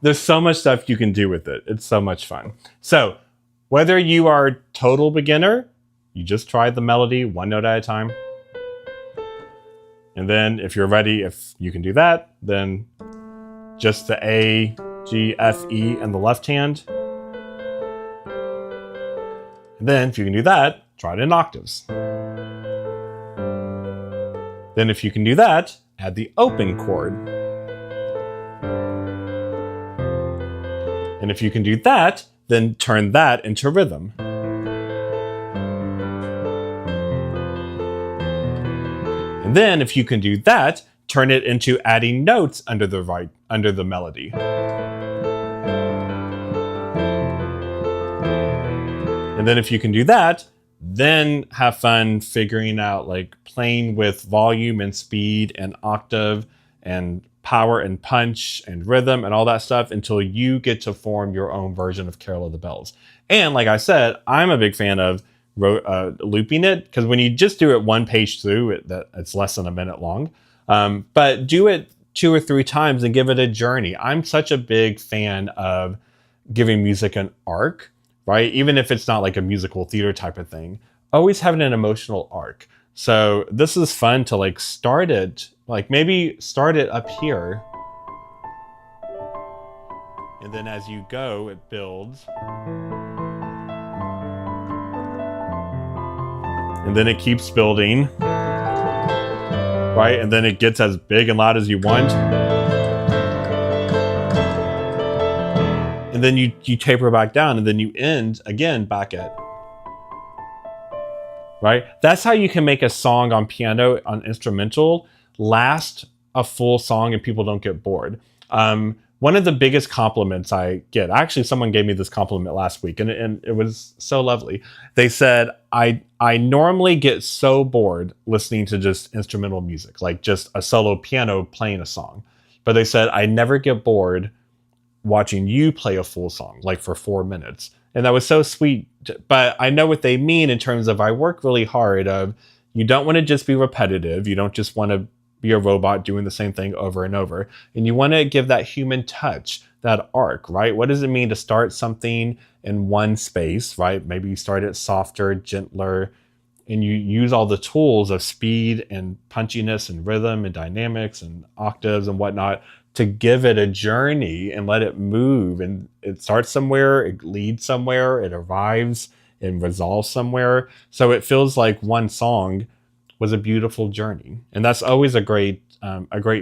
Speaker 1: There's so much stuff you can do with it. It's so much fun. So whether you are a total beginner, you just try the melody one note at a time. And then if you're ready, if you can do that, then just the A, G, F, E, and the left hand. And then if you can do that, try it in octaves. Then if you can do that, add the open chord. And if you can do that, then turn that into rhythm. And then if you can do that, turn it into adding notes under the melody. And then if you can do that, then have fun figuring out, like, playing with volume and speed and octave and power and punch and rhythm and all that stuff until you get to form your own version of Carol of the Bells. And like I said, I'm a big fan of looping it, because when you just do it one page through, it's less than a minute long. But do it 2 or 3 times and give it a journey. I'm such a big fan of giving music an arc, right? Even if it's not like a musical theater type of thing, always having an emotional arc. So this is fun to, like, start it, like maybe start it up here. And then as you go, it builds. and then it keeps building, right? And then it gets as big and loud as you want. And then you taper back down, and then you end again back at, right? That's how you can make a song on piano, on instrumental, last a full song and people don't get bored. One of the biggest compliments I get, actually someone gave me this compliment last week, and it was so lovely. They said, I normally get so bored listening to just instrumental music, like just a solo piano playing a song. But they said, I never get bored watching you play a full song, like for 4 minutes. And that was so sweet. But I know what they mean in terms of, I work really hard of, you don't want to just be repetitive. You don't just want to be a robot doing the same thing over and over. And you want to give that human touch, that arc, right? What does it mean to start something in one space, right? Maybe you start it softer, gentler, and you use all the tools of speed and punchiness and rhythm and dynamics and octaves and whatnot to give it a journey and let it move. And it starts somewhere, it leads somewhere, it arrives and resolves somewhere. So it feels like one song was a beautiful journey. And that's always a great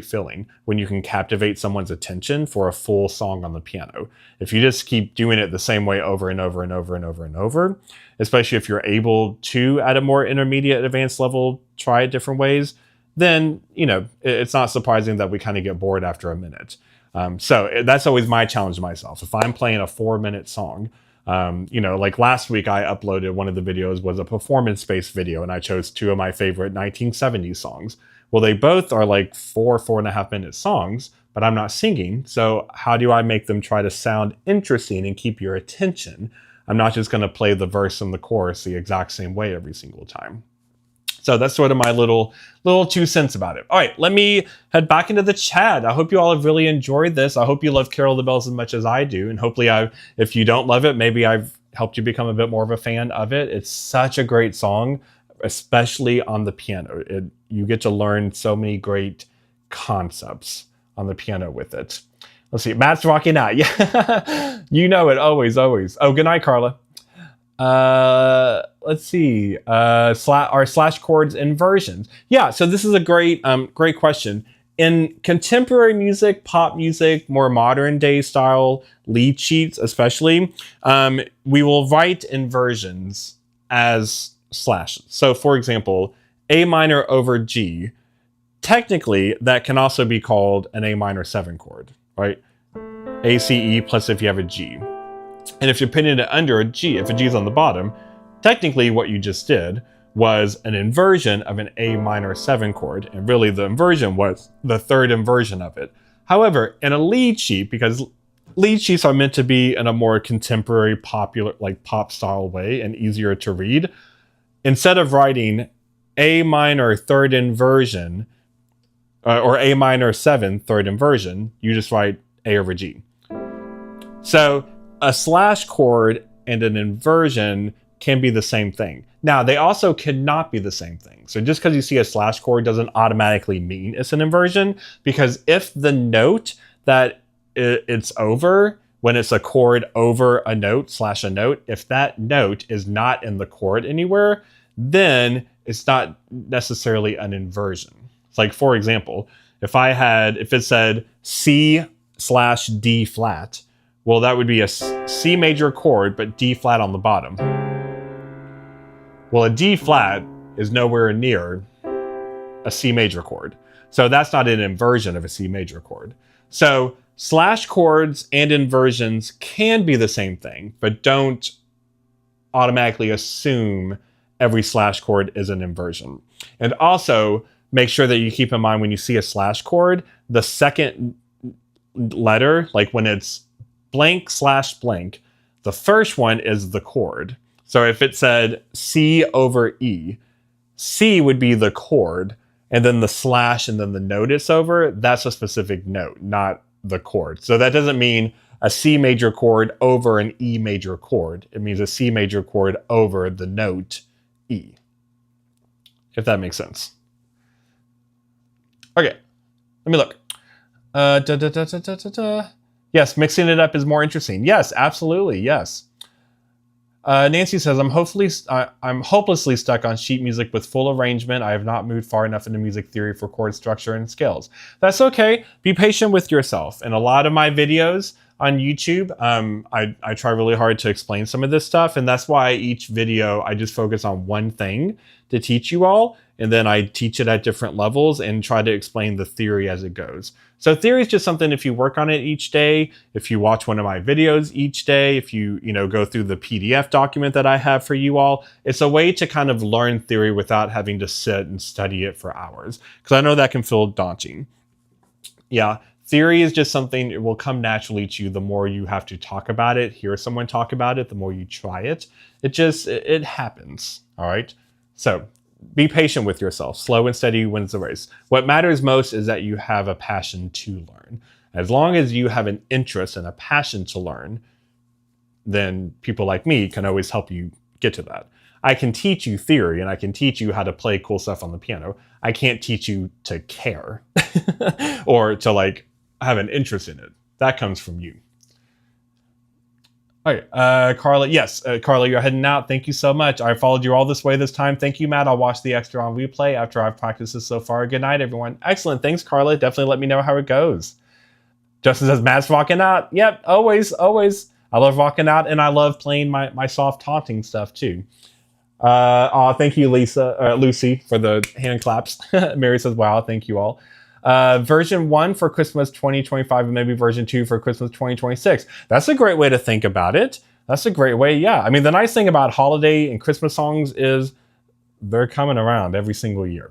Speaker 1: feeling when you can captivate someone's attention for a full song on the piano. If you just keep doing it the same way over and over and over and over and over, especially if you're able to, at a more intermediate advanced level, try it different ways, then, it's not surprising that we kind of get bored after a minute. So that's always my challenge to myself. If I'm playing a 4-minute song, like last week I uploaded, one of the videos was a performance-based video, and I chose 2 of my favorite 1970s songs. Well, they both are like 4.5 minute songs, but I'm not singing. So how do I make them try to sound interesting and keep your attention? I'm not just going to play the verse and the chorus the exact same way every single time. So that's sort of my little 2 cents about it. All right, let me head back into the chat. I hope you all have really enjoyed this. I hope you love Carol of the Bells as much as I do. And hopefully if you don't love it, maybe I've helped you become a bit more of a fan of it. It's such a great song, especially on the piano. You get to learn so many great concepts on the piano with it. Let's see, Matt's rocking out. Yeah, you know it, always, always. Oh, good night, Carla. Let's see, our slash chords inversions. Yeah, so this is a great question. In contemporary music, pop music, more modern day style lead sheets especially, we will write inversions as slashes. So for example, A minor over G, technically that can also be called an A minor 7 chord, right? A, C, E plus if you have a G. And if you're putting it under a G, if a G is on the bottom, technically what you just did was an inversion of an A minor 7 chord. And really the inversion was the 3rd inversion of it. However, in a lead sheet, because lead sheets are meant to be in a more contemporary, popular, like pop style way and easier to read, instead of writing A minor 3rd inversion or A minor 7 3rd inversion, you just write A over G. So a slash chord and an inversion can be the same thing. Now, they also cannot be the same thing. So just because you see a slash chord doesn't automatically mean it's an inversion, because if the note that it's over, when it's a chord over a note slash a note, if that note is not in the chord anywhere, then it's not necessarily an inversion. It's like, for example, if it said C slash D flat, well, that would be a C major chord, but D flat on the bottom. Well, a D flat is nowhere near a C major chord. So that's not an inversion of a C major chord. So slash chords and inversions can be the same thing, but don't automatically assume every slash chord is an inversion. And also make sure that you keep in mind when you see a slash chord, the second letter, like when it's blank slash blank, the first one is the chord. So if it said C over E, C would be the chord, and then the slash and then the note it's over, that's a specific note, not the chord. So that doesn't mean a C major chord over an E major chord. It means a C major chord over the note E, if that makes sense. Okay, let me look. Yes, mixing it up is more interesting. Yes, absolutely, yes. Nancy says, I'm hopelessly stuck on sheet music with full arrangement. I have not moved far enough into music theory for chord structure and scales. That's okay. Be patient with yourself. And a lot of my videos on YouTube, I try really hard to explain some of this stuff. And that's why each video, I just focus on one thing to teach you all. And then I teach it at different levels and try to explain the theory as it goes. So theory is just something, if you work on it each day, if you watch one of my videos each day, if you go through the PDF document that I have for you all, it's a way to kind of learn theory without having to sit and study it for hours. Because I know that can feel daunting. Yeah, theory is just something, it will come naturally to you the more you have to talk about it, hear someone talk about it, the more you try it. It happens, all right? So be patient with yourself. Slow and steady wins the race. What matters most is that you have a passion to learn. As long as you have an interest and a passion to learn, then people like me can always help you get to that. I can teach you theory and I can teach you how to play cool stuff on the piano. I can't teach you to care or to have an interest in it. That comes from you. All right, Carla. Yes, Carla, you're heading out. Thank you so much. I followed you all this way this time. Thank you, Matt. I'll watch the extra on replay after I've practiced this so far. Good night, everyone. Excellent. Thanks, Carla. Definitely let me know how it goes. Justin says, Matt's rocking out. Yep, always. I love rocking out, and I love playing my soft taunting stuff, too. Thank you, Lucy, for the hand claps. Mary says, wow, thank you all. Version 1 for Christmas 2025 and maybe version 2 for Christmas 2026. That's a great way to think about it. That's a great way, yeah. I mean, the nice thing about holiday and Christmas songs is they're coming around every single year.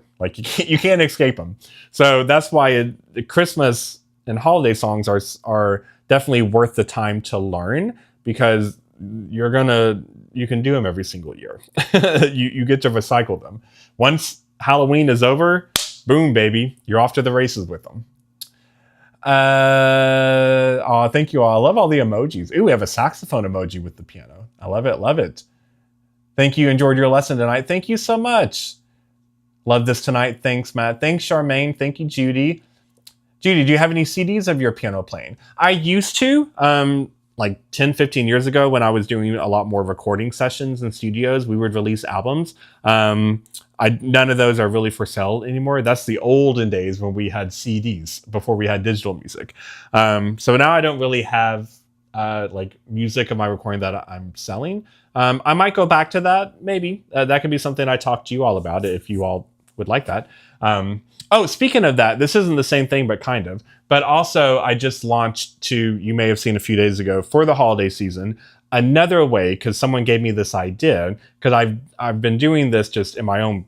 Speaker 1: You can't escape them. So that's why the Christmas and holiday songs are definitely worth the time to learn, because you can do them every single year. you get to recycle them. Once Halloween is over, boom, baby, you're off to the races with them. Thank you all. I love all the emojis. Ooh, we have a saxophone emoji with the piano. I love it. Thank you. Enjoyed your lesson tonight. Thank you so much. Love this tonight. Thanks, Matt. Thanks, Charmaine. Thank you, Judy. Judy, do you have any CDs of your piano playing? I used to, 10, 15 years ago when I was doing a lot more recording sessions in studios, we would release albums. None of those are really for sale anymore. That's the olden days when we had CDs before we had digital music. So now I don't really have music of my recording that I'm selling. I might go back to that, maybe. That could be something I talk to you all about if you all would like that. Speaking of that, this isn't the same thing, but kind of. But also, I just launched you may have seen a few days ago, for the holiday season, another way, because someone gave me this idea, because I've been doing this just in my own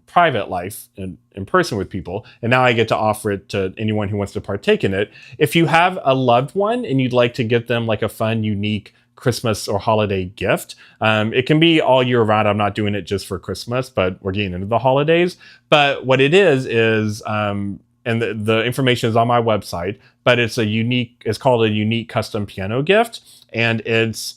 Speaker 1: private life in person with people, and now I get to offer it to anyone who wants to partake in it. If you have a loved one and you'd like to get them a fun, unique Christmas or holiday gift, it can be all year round. I'm not doing it just for Christmas, but we're getting into the holidays. But what it is and the information is on my website, but it's called a unique custom piano gift. And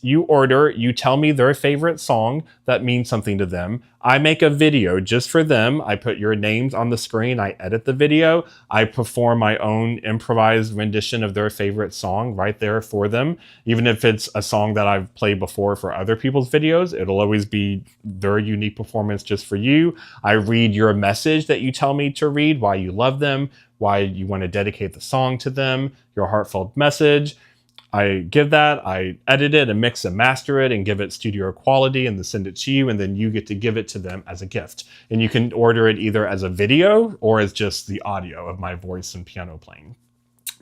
Speaker 1: you tell me their favorite song that means something to them. I make a video just for them. I put your names on the screen. I edit the video. I perform my own improvised rendition of their favorite song right there for them. Even if it's a song that I've played before for other people's videos, it'll always be their unique performance just for you. I read your message that you tell me to read, why you love them, why you want to dedicate the song to them, your heartfelt message. I give that, I edit it and mix and master it and give it studio quality and then send it to you, and then you get to give it to them as a gift. And you can order it either as a video or as just the audio of my voice and piano playing.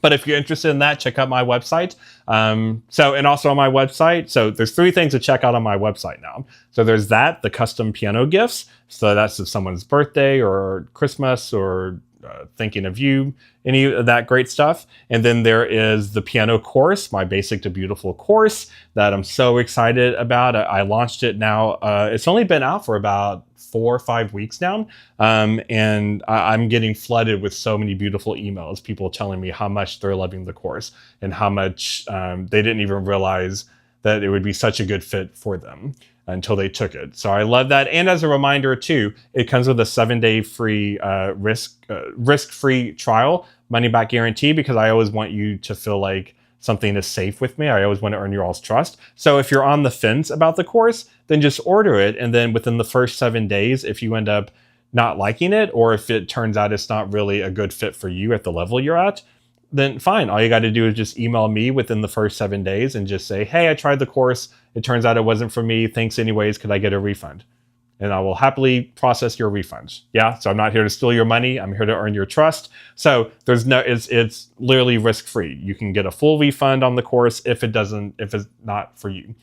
Speaker 1: But if you're interested in that, check out my website. And also on my website, so there's 3 things to check out on my website now. So there's the custom piano gifts. So that's if someone's birthday or Christmas or thinking of you, any of that great stuff. And then there is the piano course, my Basic to Beautiful course that I'm so excited about. I launched it now. It's only been out for about 4 or 5 weeks now. And I'm getting flooded with so many beautiful emails, people telling me how much they're loving the course and how much they didn't even realize that it would be such a good fit for them until they took it. So I love that. And as a reminder too, it comes with a 7-day free risk-free trial, money back guarantee, because I always want you to feel like something is safe with me. I always want to earn your all's trust. So if you're on the fence about the course, then just order it. And then within the first 7 days, if you end up not liking it, or if it turns out it's not really a good fit for you at the level you're at, then fine. All you got to do is just email me within the first 7 days and just say, hey, I tried the course. It turns out it wasn't for me. Thanks anyways. Could I get a refund? And I will happily process your refunds. Yeah. So I'm not here to steal your money. I'm here to earn your trust. So there's no, it's literally risk free. You can get a full refund on the course if it's not for you.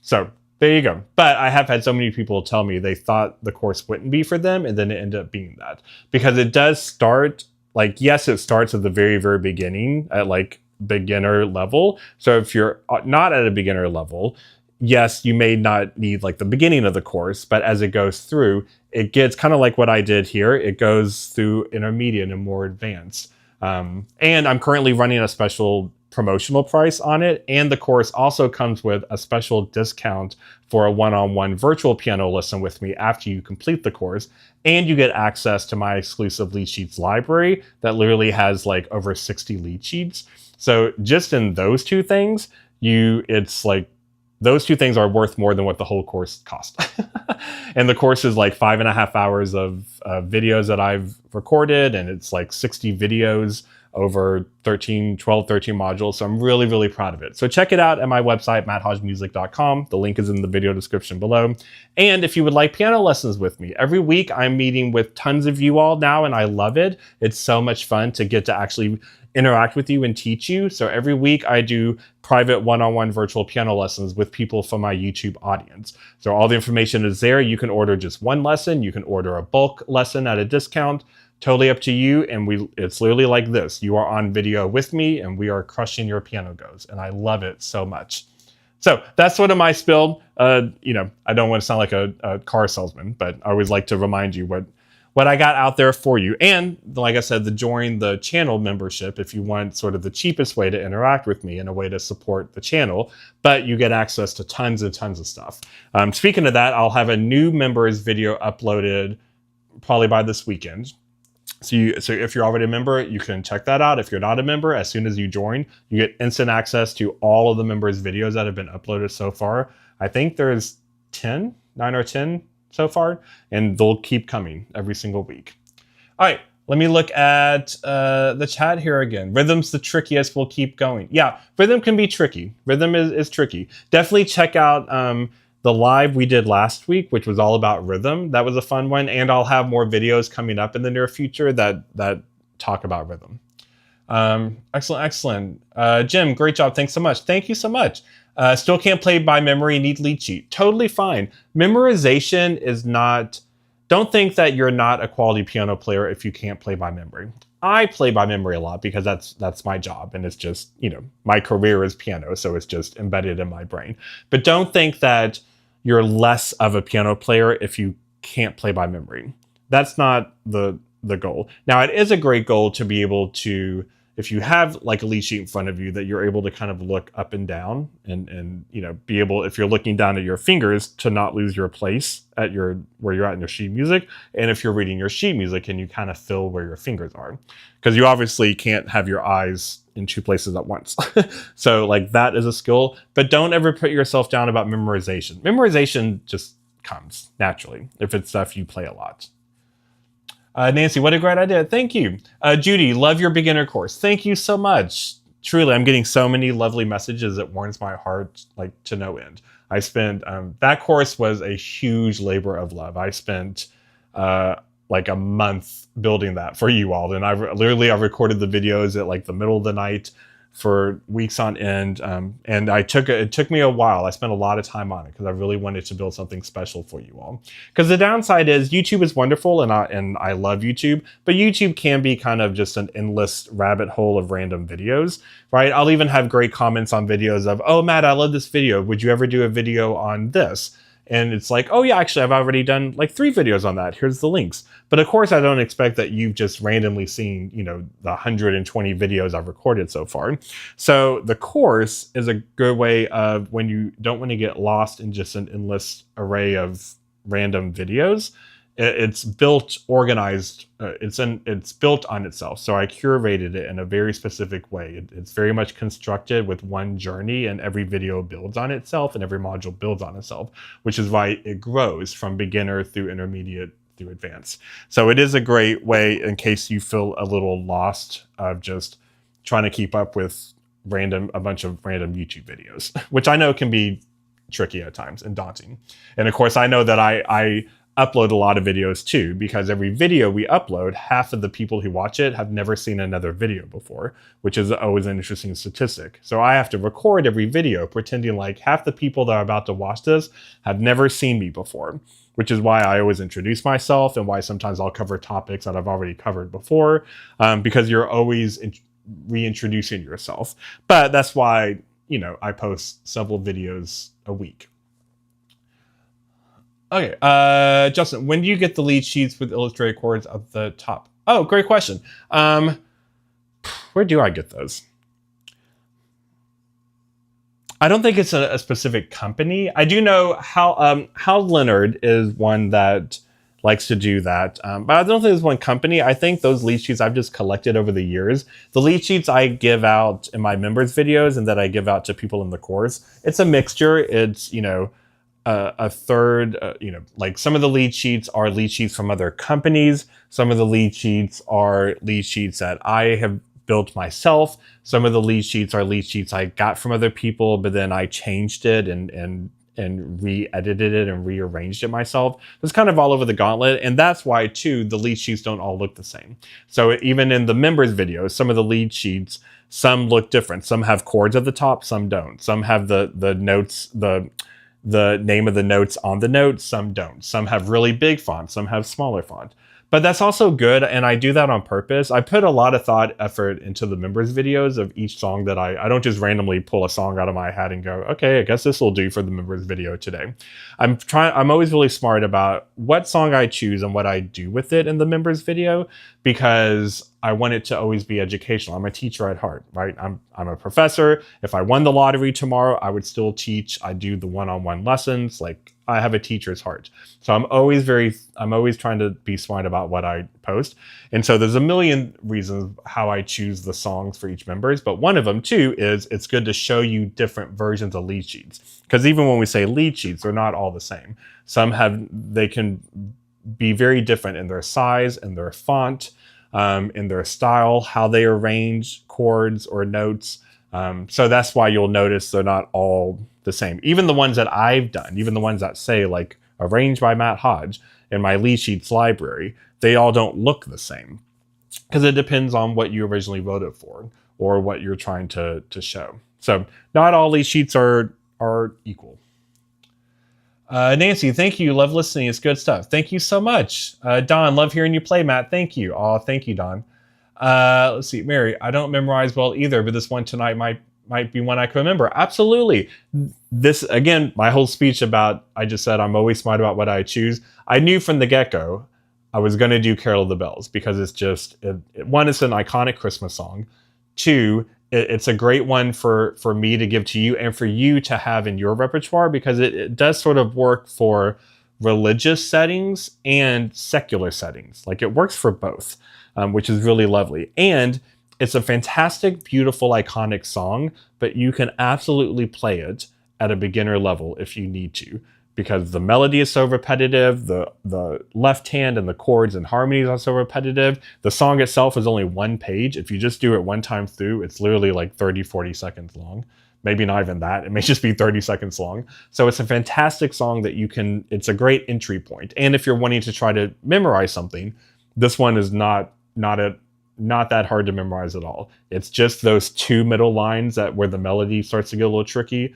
Speaker 1: So there you go. But I have had so many people tell me they thought the course wouldn't be for them, and then it ended up being that, because it does start, like, yes, it starts at the very, very beginning at like beginner level. So if you're not at a beginner level, yes, you may not need like the beginning of the course, but as it goes through, it gets kind of like what I did here. It goes through intermediate and more advanced. And I'm currently running a special promotional price on it. And the course also comes with a special discount for a one-on-one virtual piano lesson with me after you complete the course. And you get access to my exclusive lead sheets library that literally has like over 60 lead sheets. So just in those two things, it's like, those two things are worth more than what the whole course cost. And the course is like 5.5 hours of videos that I've recorded, and it's like 60 videos over 13 modules. So I'm really, really proud of it. So check it out at my website, matthodgemusic.com. The link is in the video description below. And if you would like piano lessons with me, every week I'm meeting with tons of you all now, and I love it. It's so much fun to get to actually interact with you and teach you. So every week I do private one-on-one virtual piano lessons with people from my YouTube audience. So all the information is there. You can order just one lesson. You can order a bulk lesson at a discount. Totally up to you. And it's literally like this. You are on video with me, and we are crushing your piano goes. And I love it so much. So that's sort of my spill. I don't want to sound like a car salesman, but I always like to remind you what I got out there for you. And like I said, join the channel membership if you want sort of the cheapest way to interact with me and a way to support the channel, but you get access to tons and tons of stuff. Speaking of that, I'll have a new members video uploaded probably by this weekend. So if you're already a member, you can check that out. If you're not a member, as soon as you join, you get instant access to all of the members' videos that have been uploaded so far. I think there's 9 or 10 so far, and they'll keep coming every single week. All right, let me look at the chat here again. Rhythm's the trickiest. We'll keep going. Yeah, rhythm can be tricky. Rhythm is tricky. Definitely check out the live we did last week, which was all about rhythm. That was a fun one, and I'll have more videos coming up in the near future that talk about rhythm. Excellent. Jim, great job. Thanks so much. Thank you so much. Still can't play by memory, need lead sheet. Totally fine. Memorization is not, don't think that you're not a quality piano player if you can't play by memory. I play by memory a lot because that's my job, and it's just, my career is piano, so it's just embedded in my brain. But don't think that you're less of a piano player if you can't play by memory. That's not the goal. Now, it is a great goal to be able to, if you have like a lead sheet in front of you, that you're able to kind of look up and down and be able, if you're looking down at your fingers, to not lose your place at where you're at in your sheet music. And if you're reading your sheet music, and you kind of feel where your fingers are, because you obviously can't have your eyes in two places at once. So like that is a skill, but don't ever put yourself down about memorization. Memorization just comes naturally if it's stuff you play a lot. Nancy, what a great idea. Thank you. Judy, love your beginner course. Thank you so much. Truly, I'm getting so many lovely messages. It warms my heart like to no end. I spent, that course was a huge labor of love. I spent like a month building that for you all. And I recorded the videos at like the middle of the night for weeks on end. And it took me a while. I spent a lot of time on it because I really wanted to build something special for you all. Because the downside is YouTube is wonderful, and I love YouTube, but YouTube can be kind of just an endless rabbit hole of random videos, right? I'll even have great comments on videos of, oh, Matt, I love this video. Would you ever do a video on this? And it's like, oh yeah, actually, I've already done like 3 videos on that. Here's the links. But of course, I don't expect that you've just randomly seen, the 120 videos I've recorded so far. So the course is a good way of, when you don't want to get lost in just an endless array of random videos, it's built organized. It's built on itself. So I curated it in a very specific way. It's very much constructed with one journey, and every video builds on itself, and every module builds on itself, which is why it grows from beginner through intermediate through advanced. So it is a great way in case you feel a little lost of just trying to keep up with a bunch of random YouTube videos, which I know can be tricky at times and daunting. And of course, I know that I upload a lot of videos too, because every video we upload, half of the people who watch it have never seen another video before, which is always an interesting statistic. So I have to record every video pretending like half the people that are about to watch this have never seen me before, which is why I always introduce myself and why sometimes I'll cover topics that I've already covered before, because you're always reintroducing yourself. But that's why, I post several videos a week. Okay, Justin, when do you get the lead sheets with illustrated chords at the top? Oh, great question. Where do I get those? I don't think it's a specific company. I do know how Leonard is one that likes to do that, but I don't think there's one company. I think those lead sheets I've just collected over the years. The lead sheets I give out in my members videos and that I give out to people in the course, it's a mixture. It's, a third, like some of the lead sheets are lead sheets from other companies. Some of the lead sheets are lead sheets that I have built myself. Some of the lead sheets are lead sheets I got from other people, but then I changed it and re-edited it and rearranged it myself. It's kind of all over the gauntlet. And that's why too, the lead sheets don't all look the same. So even in the members videos, some of the lead sheets, some look different. Some have chords at the top, some don't. Some have the notes, the name of the notes on the notes, some don't. Some have really big font, some have smaller font. But that's also good, and I do that on purpose. I put a lot of thought, effort into the members videos of each song that I don't just randomly pull a song out of my hat and go, okay, I guess this will do for the members video today. I'm always really smart about what song I choose and what I do with it in the members video, because I want it to always be educational. I'm a teacher at heart, right? I'm a professor. If I won the lottery tomorrow, I would still teach. I do the one-on-one lessons. Like, I have a teacher's heart. So I'm always trying to be smart about what I post. And so there's a million reasons how I choose the songs for each members. But one of them too is it's good to show you different versions of lead sheets. Because even when we say lead sheets, they're not all the same. They can be very different in their size, in their font, in their style, how they arrange chords or notes. So that's why you'll notice they're not all the same. Even the ones that I've done, even the ones that say like arranged by Matt Hodge in my lead sheets library, they all don't look the same because it depends on what you originally wrote it for or what you're trying to show. So not all lead sheets are equal. Nancy, thank you. Love listening. It's good stuff. Thank you so much. Don, love hearing you play, Matt. Thank you. Oh, thank you, Don. Let's see. Mary, I don't memorize well either, but this one tonight might be one I can remember. Absolutely. This, again, my whole speech about, I just said I'm always smart about what I choose. I knew from the get-go I was going to do Carol of the Bells because it's just, one, it's an iconic Christmas song. Two, it's a great one for me to give to you and for you to have in your repertoire because it does sort of work for religious settings and secular settings. Like it works for both, which is really lovely. And it's a fantastic, beautiful, iconic song, but you can absolutely play it at a beginner level if you need to, because the melody is so repetitive, the left hand and the chords and harmonies are so repetitive. The song itself is only one page. If you just do it one time through, it's literally like 30, 40 seconds long. Maybe not even that. It may just be 30 seconds long. So it's a fantastic song that it's a great entry point. And if you're wanting to try to memorize something, this one is not that hard to memorize at all. It's just those two middle lines where the melody starts to get a little tricky.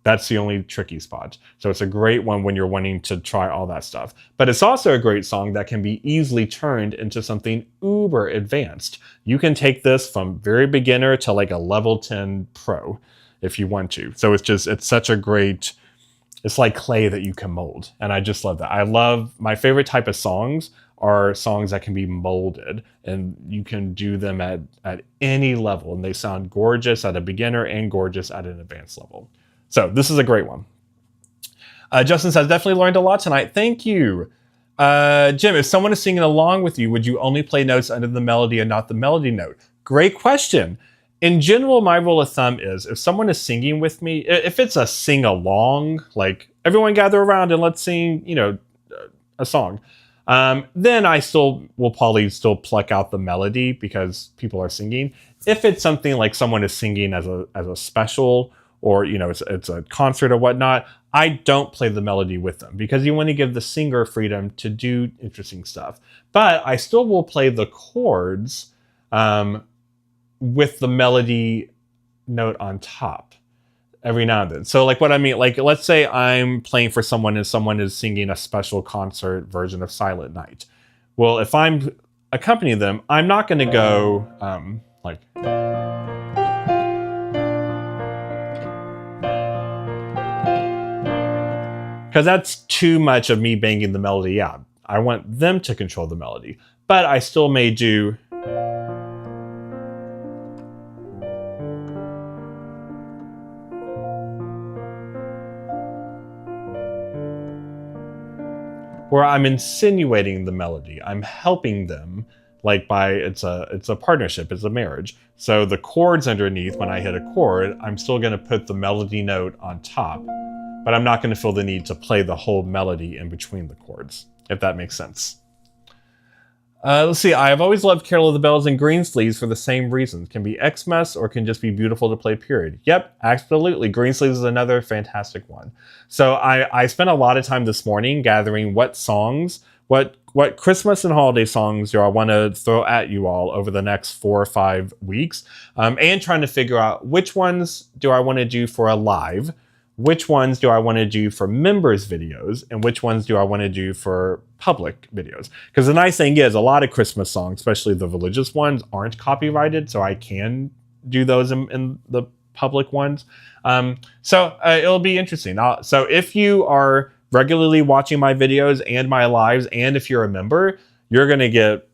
Speaker 1: That's the only tricky spot. So it's a great one when you're wanting to try all that stuff. But it's also a great song that can be easily turned into something uber advanced. You can take this from very beginner to like a level 10 pro if you want to. So it's such a great, it's like clay that you can mold. And I just love that. My favorite type of songs are songs that can be molded and you can do them at any level and they sound gorgeous at a beginner and gorgeous at an advanced level. So this is a great one. Justin says, definitely learned a lot tonight. Thank you. Jim, if someone is singing along with you, would you only play notes under the melody and not the melody note? Great question. In general, my rule of thumb is if someone is singing with me, if it's a sing along, like everyone gather around and let's sing, a song, then I still will probably still pluck out the melody because people are singing. If it's something like someone is singing as a special, or it's a concert or whatnot, I don't play the melody with them because you want to give the singer freedom to do interesting stuff. But I still will play the chords with the melody note on top every now and then. So like what I mean, like let's say I'm playing for someone and someone is singing a special concert version of Silent Night. Well, if I'm accompanying them, I'm not going to go like... because that's too much of me banging the melody out. I want them to control the melody. But I still may do... where I'm insinuating the melody. I'm helping them, like it's a partnership, it's a marriage. So the chords underneath, when I hit a chord, I'm still going to put the melody note on top, but I'm not going to feel the need to play the whole melody in between the chords, if that makes sense. Let's see. I have always loved Carol of the Bells and Greensleeves for the same reasons. Can be Xmas or can just be beautiful to play, period. Yep, absolutely. Greensleeves is another fantastic one. So I spent a lot of time this morning gathering what songs, what Christmas and holiday songs do I want to throw at you all over the next 4 or 5 weeks, and trying to figure out which ones do I want to do for a live, which ones do I want to do for members videos, and which ones do I want to do for public videos. Because the nice thing is a lot of Christmas songs, especially the religious ones, aren't copyrighted, so I can do those in the public ones. So it'll be interesting. So if you are regularly watching my videos and my lives, and if you're a member, you're gonna get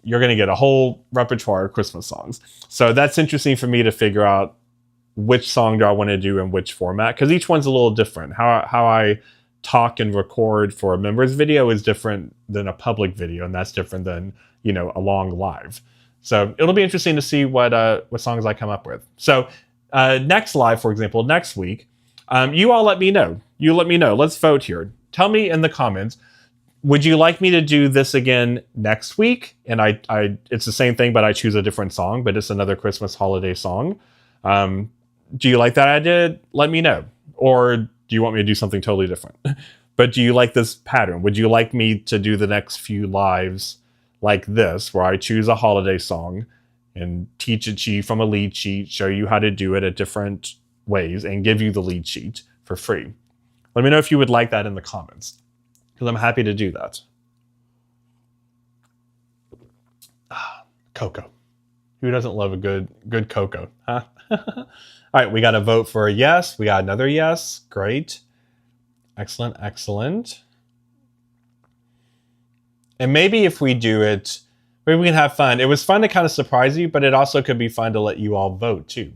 Speaker 1: a whole repertoire of Christmas songs. So that's interesting for me to figure out which song do I want to do in which format, because each one's a little different. How I talk and record for a members video is different than a public video, and that's different than a long live. So it'll be interesting to see what songs I come up with. So next live, for example, next week, you all let me know. You let me know. Let's vote here. Tell me in the comments. Would you like me to do this again next week? And I it's the same thing, but I choose a different song, but it's another Christmas holiday song. Do you like that idea? Let me know. Or do you want me to do something totally different? But do you like this pattern? Would you like me to do the next few lives like this, where I choose a holiday song and teach it to you from a lead sheet, show you how to do it at different ways, and give you the lead sheet for free? Let me know if you would like that in the comments, because I'm happy to do that. Cocoa. Who doesn't love a good cocoa, huh? All right, we got a vote for a yes. We got another yes. Great. Excellent, excellent. And maybe if we do it, maybe we can have fun. It was fun to kind of surprise you, but it also could be fun to let you all vote too.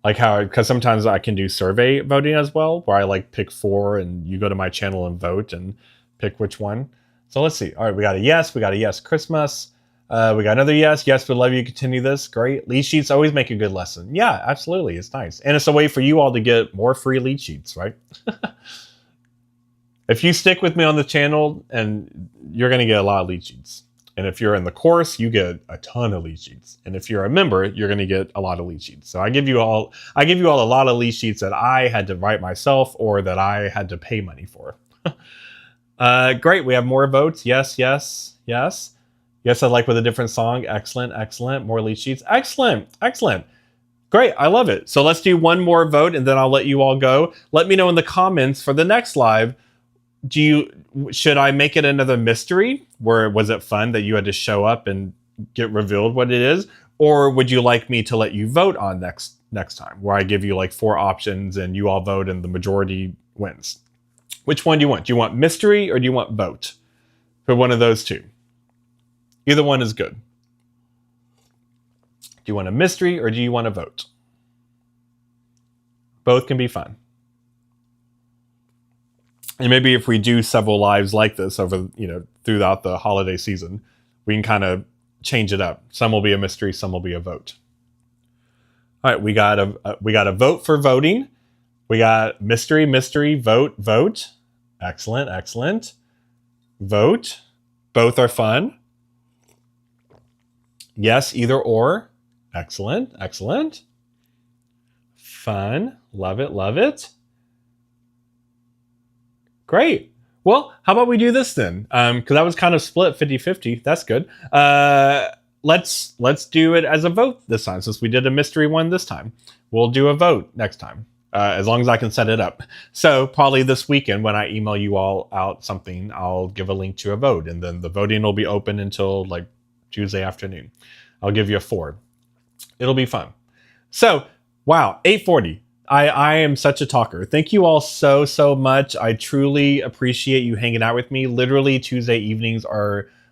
Speaker 1: Like because sometimes I can do survey voting as well, where I pick 4 and you go to my channel and vote and pick which one. So let's see. All right, we got a yes Christmas. We got another yes. Yes, would love you to continue this. Great. Lead sheets always make a good lesson. Yeah, absolutely. It's nice. And it's a way for you all to get more free lead sheets, right? If you stick with me on the channel, and you're going to get a lot of lead sheets. And if you're in the course, you get a ton of lead sheets. And if you're a member, you're going to get a lot of lead sheets. So I give you all a lot of lead sheets that I had to write myself or that I had to pay money for. Great. We have more votes. Yes, yes, yes. Yes, I'd like with a different song. Excellent, excellent. More lead sheets. Excellent, excellent. Great, I love it. So let's do one more vote and then I'll let you all go. Let me know in the comments for the next live. Should I make it another mystery? Where was it fun that you had to show up and get revealed what it is? Or would you like me to let you vote on next time, where I give you 4 options and you all vote and the majority wins? Which one do you want? Do you want mystery or do you want vote? For one of those two. Either one is good. Do you want a mystery or do you want a vote? Both can be fun. And maybe if we do several lives like this over, throughout the holiday season, we can kind of change it up. Some will be a mystery, some will be a vote. All right, we got a vote for voting. We got mystery, vote. Excellent. Vote. Both are fun. Yes, either or. Excellent. Fun. Love it. Great. Well, how about we do this then? Because I was kind of split 50-50. That's good. Let's do it as a vote this time, since we did a mystery one this time. We'll do a vote next time, as long as I can set it up. So probably this weekend when I email you all out something, I'll give a link to a vote, and then the voting will be open until like Tuesday afternoon. I'll give you a 4. It'll be fun. So, wow, 8:40. I am such a talker. Thank you all so much. I truly appreciate you hanging out with me. Literally Tuesday evenings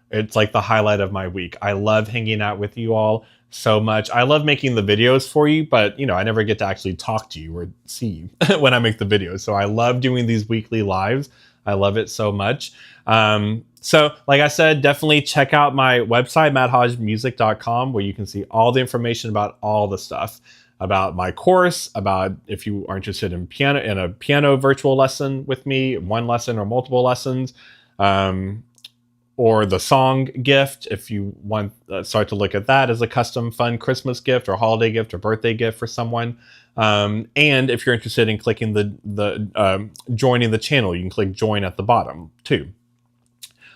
Speaker 1: it's like the highlight of my week. I love hanging out with you all so much. I love making the videos for you, but I never get to actually talk to you or see you when I make the videos. So I love doing these weekly lives. I love it so much. So like I said, definitely check out my website, matthodgemusic.com, where you can see all the information about all the stuff, about my course, about if you are interested in a piano virtual lesson with me, one lesson or multiple lessons, or the song gift, if you want start to look at that as a custom fun Christmas gift or holiday gift or birthday gift for someone. And if you're interested in clicking the joining the channel, you can click join at the bottom too.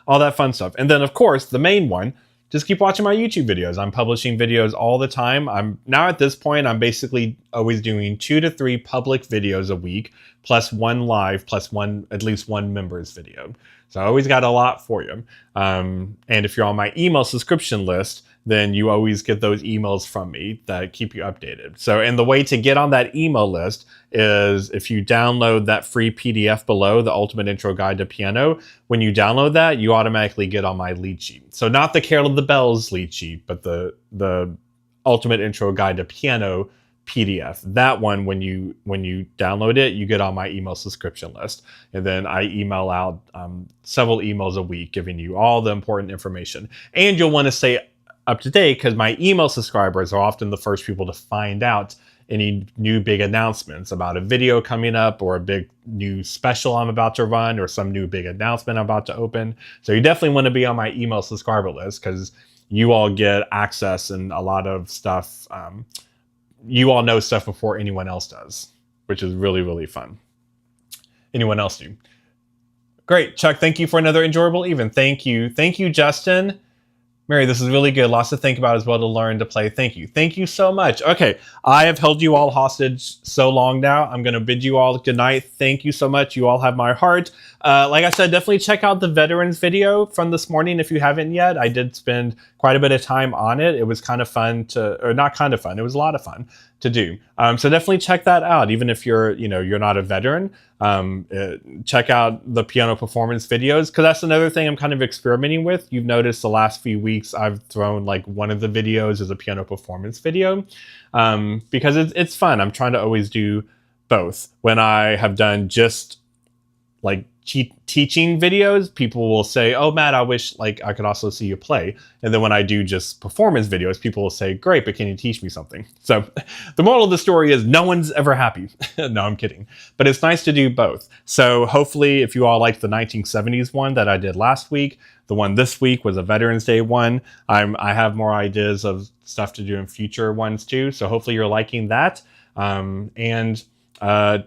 Speaker 1: All that fun stuff. And then of course, the main one, just keep watching my YouTube videos. I'm publishing videos all the time. I'm now at this point, I'm basically always doing 2 to 3 public videos a week, plus 1 live, plus at least one members video. So I always got a lot for you. And if you're on my email subscription list, then you always get those emails from me that keep you updated. So, and the way to get on that email list is if you download that free PDF below, the Ultimate Intro Guide to Piano. When you download that, you automatically get on my lead sheet. So not the Carol of the Bells lead sheet, but the Ultimate Intro Guide to Piano PDF. That one, when you download it, you get on my email subscription list. And then I email out several emails a week giving you all the important information. And you'll want to stay up to date because my email subscribers are often the first people to find out any new big announcements about a video coming up or a big new special I'm about to run or some new big announcement I'm about to open. So you definitely want to be on my email subscriber list because you all get access and a lot of stuff. You all know stuff before anyone else does, which is really fun. Anyone else do? Great. Chuck, thank you for another enjoyable even. Thank you, Justin. Mary, this is really good. Lots to think about as well to learn to play. Thank you. Thank you so much. Okay, I have held you all hostage so long now. I'm going to bid you all good night. Thank you so much. You all have my heart. Like I said, definitely check out the veterans video from this morning if you haven't yet. I did spend quite a bit of time on it. It was kind of fun or not kind of fun. It was a lot of fun to do. So definitely check that out. Even if you're not a veteran, check out the piano performance videos, because that's another thing I'm kind of experimenting with. You've noticed the last few weeks I've thrown like one of the videos as a piano performance video, because it's fun. I'm trying to always do both. When I have done just like teaching videos, people will say, "Oh, Matt, I wish like I could also see you play." And then when I do just performance videos, people will say, "Great, but can you teach me something?" So the moral of the story is no one's ever happy. No, I'm kidding. But it's nice to do both. So hopefully if you all liked the 1970s one that I did last week, the one this week was a Veterans Day one. I have more ideas of stuff to do in future ones too. So hopefully you're liking that.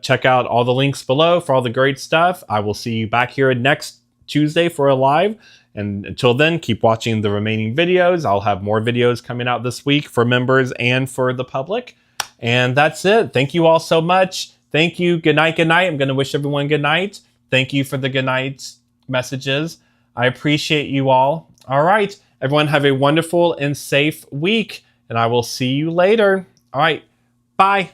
Speaker 1: Check out all the links below for all the great stuff. I will see you back here next Tuesday for a live. And until then, keep watching the remaining videos. I'll have more videos coming out this week for members and for the public. And that's it. Thank you all so much. Thank you. Good night. Good night. I'm going to wish everyone good night. Thank you for the good night messages. I appreciate you all. All right. Everyone have a wonderful and safe week. And I will see you later. All right. Bye.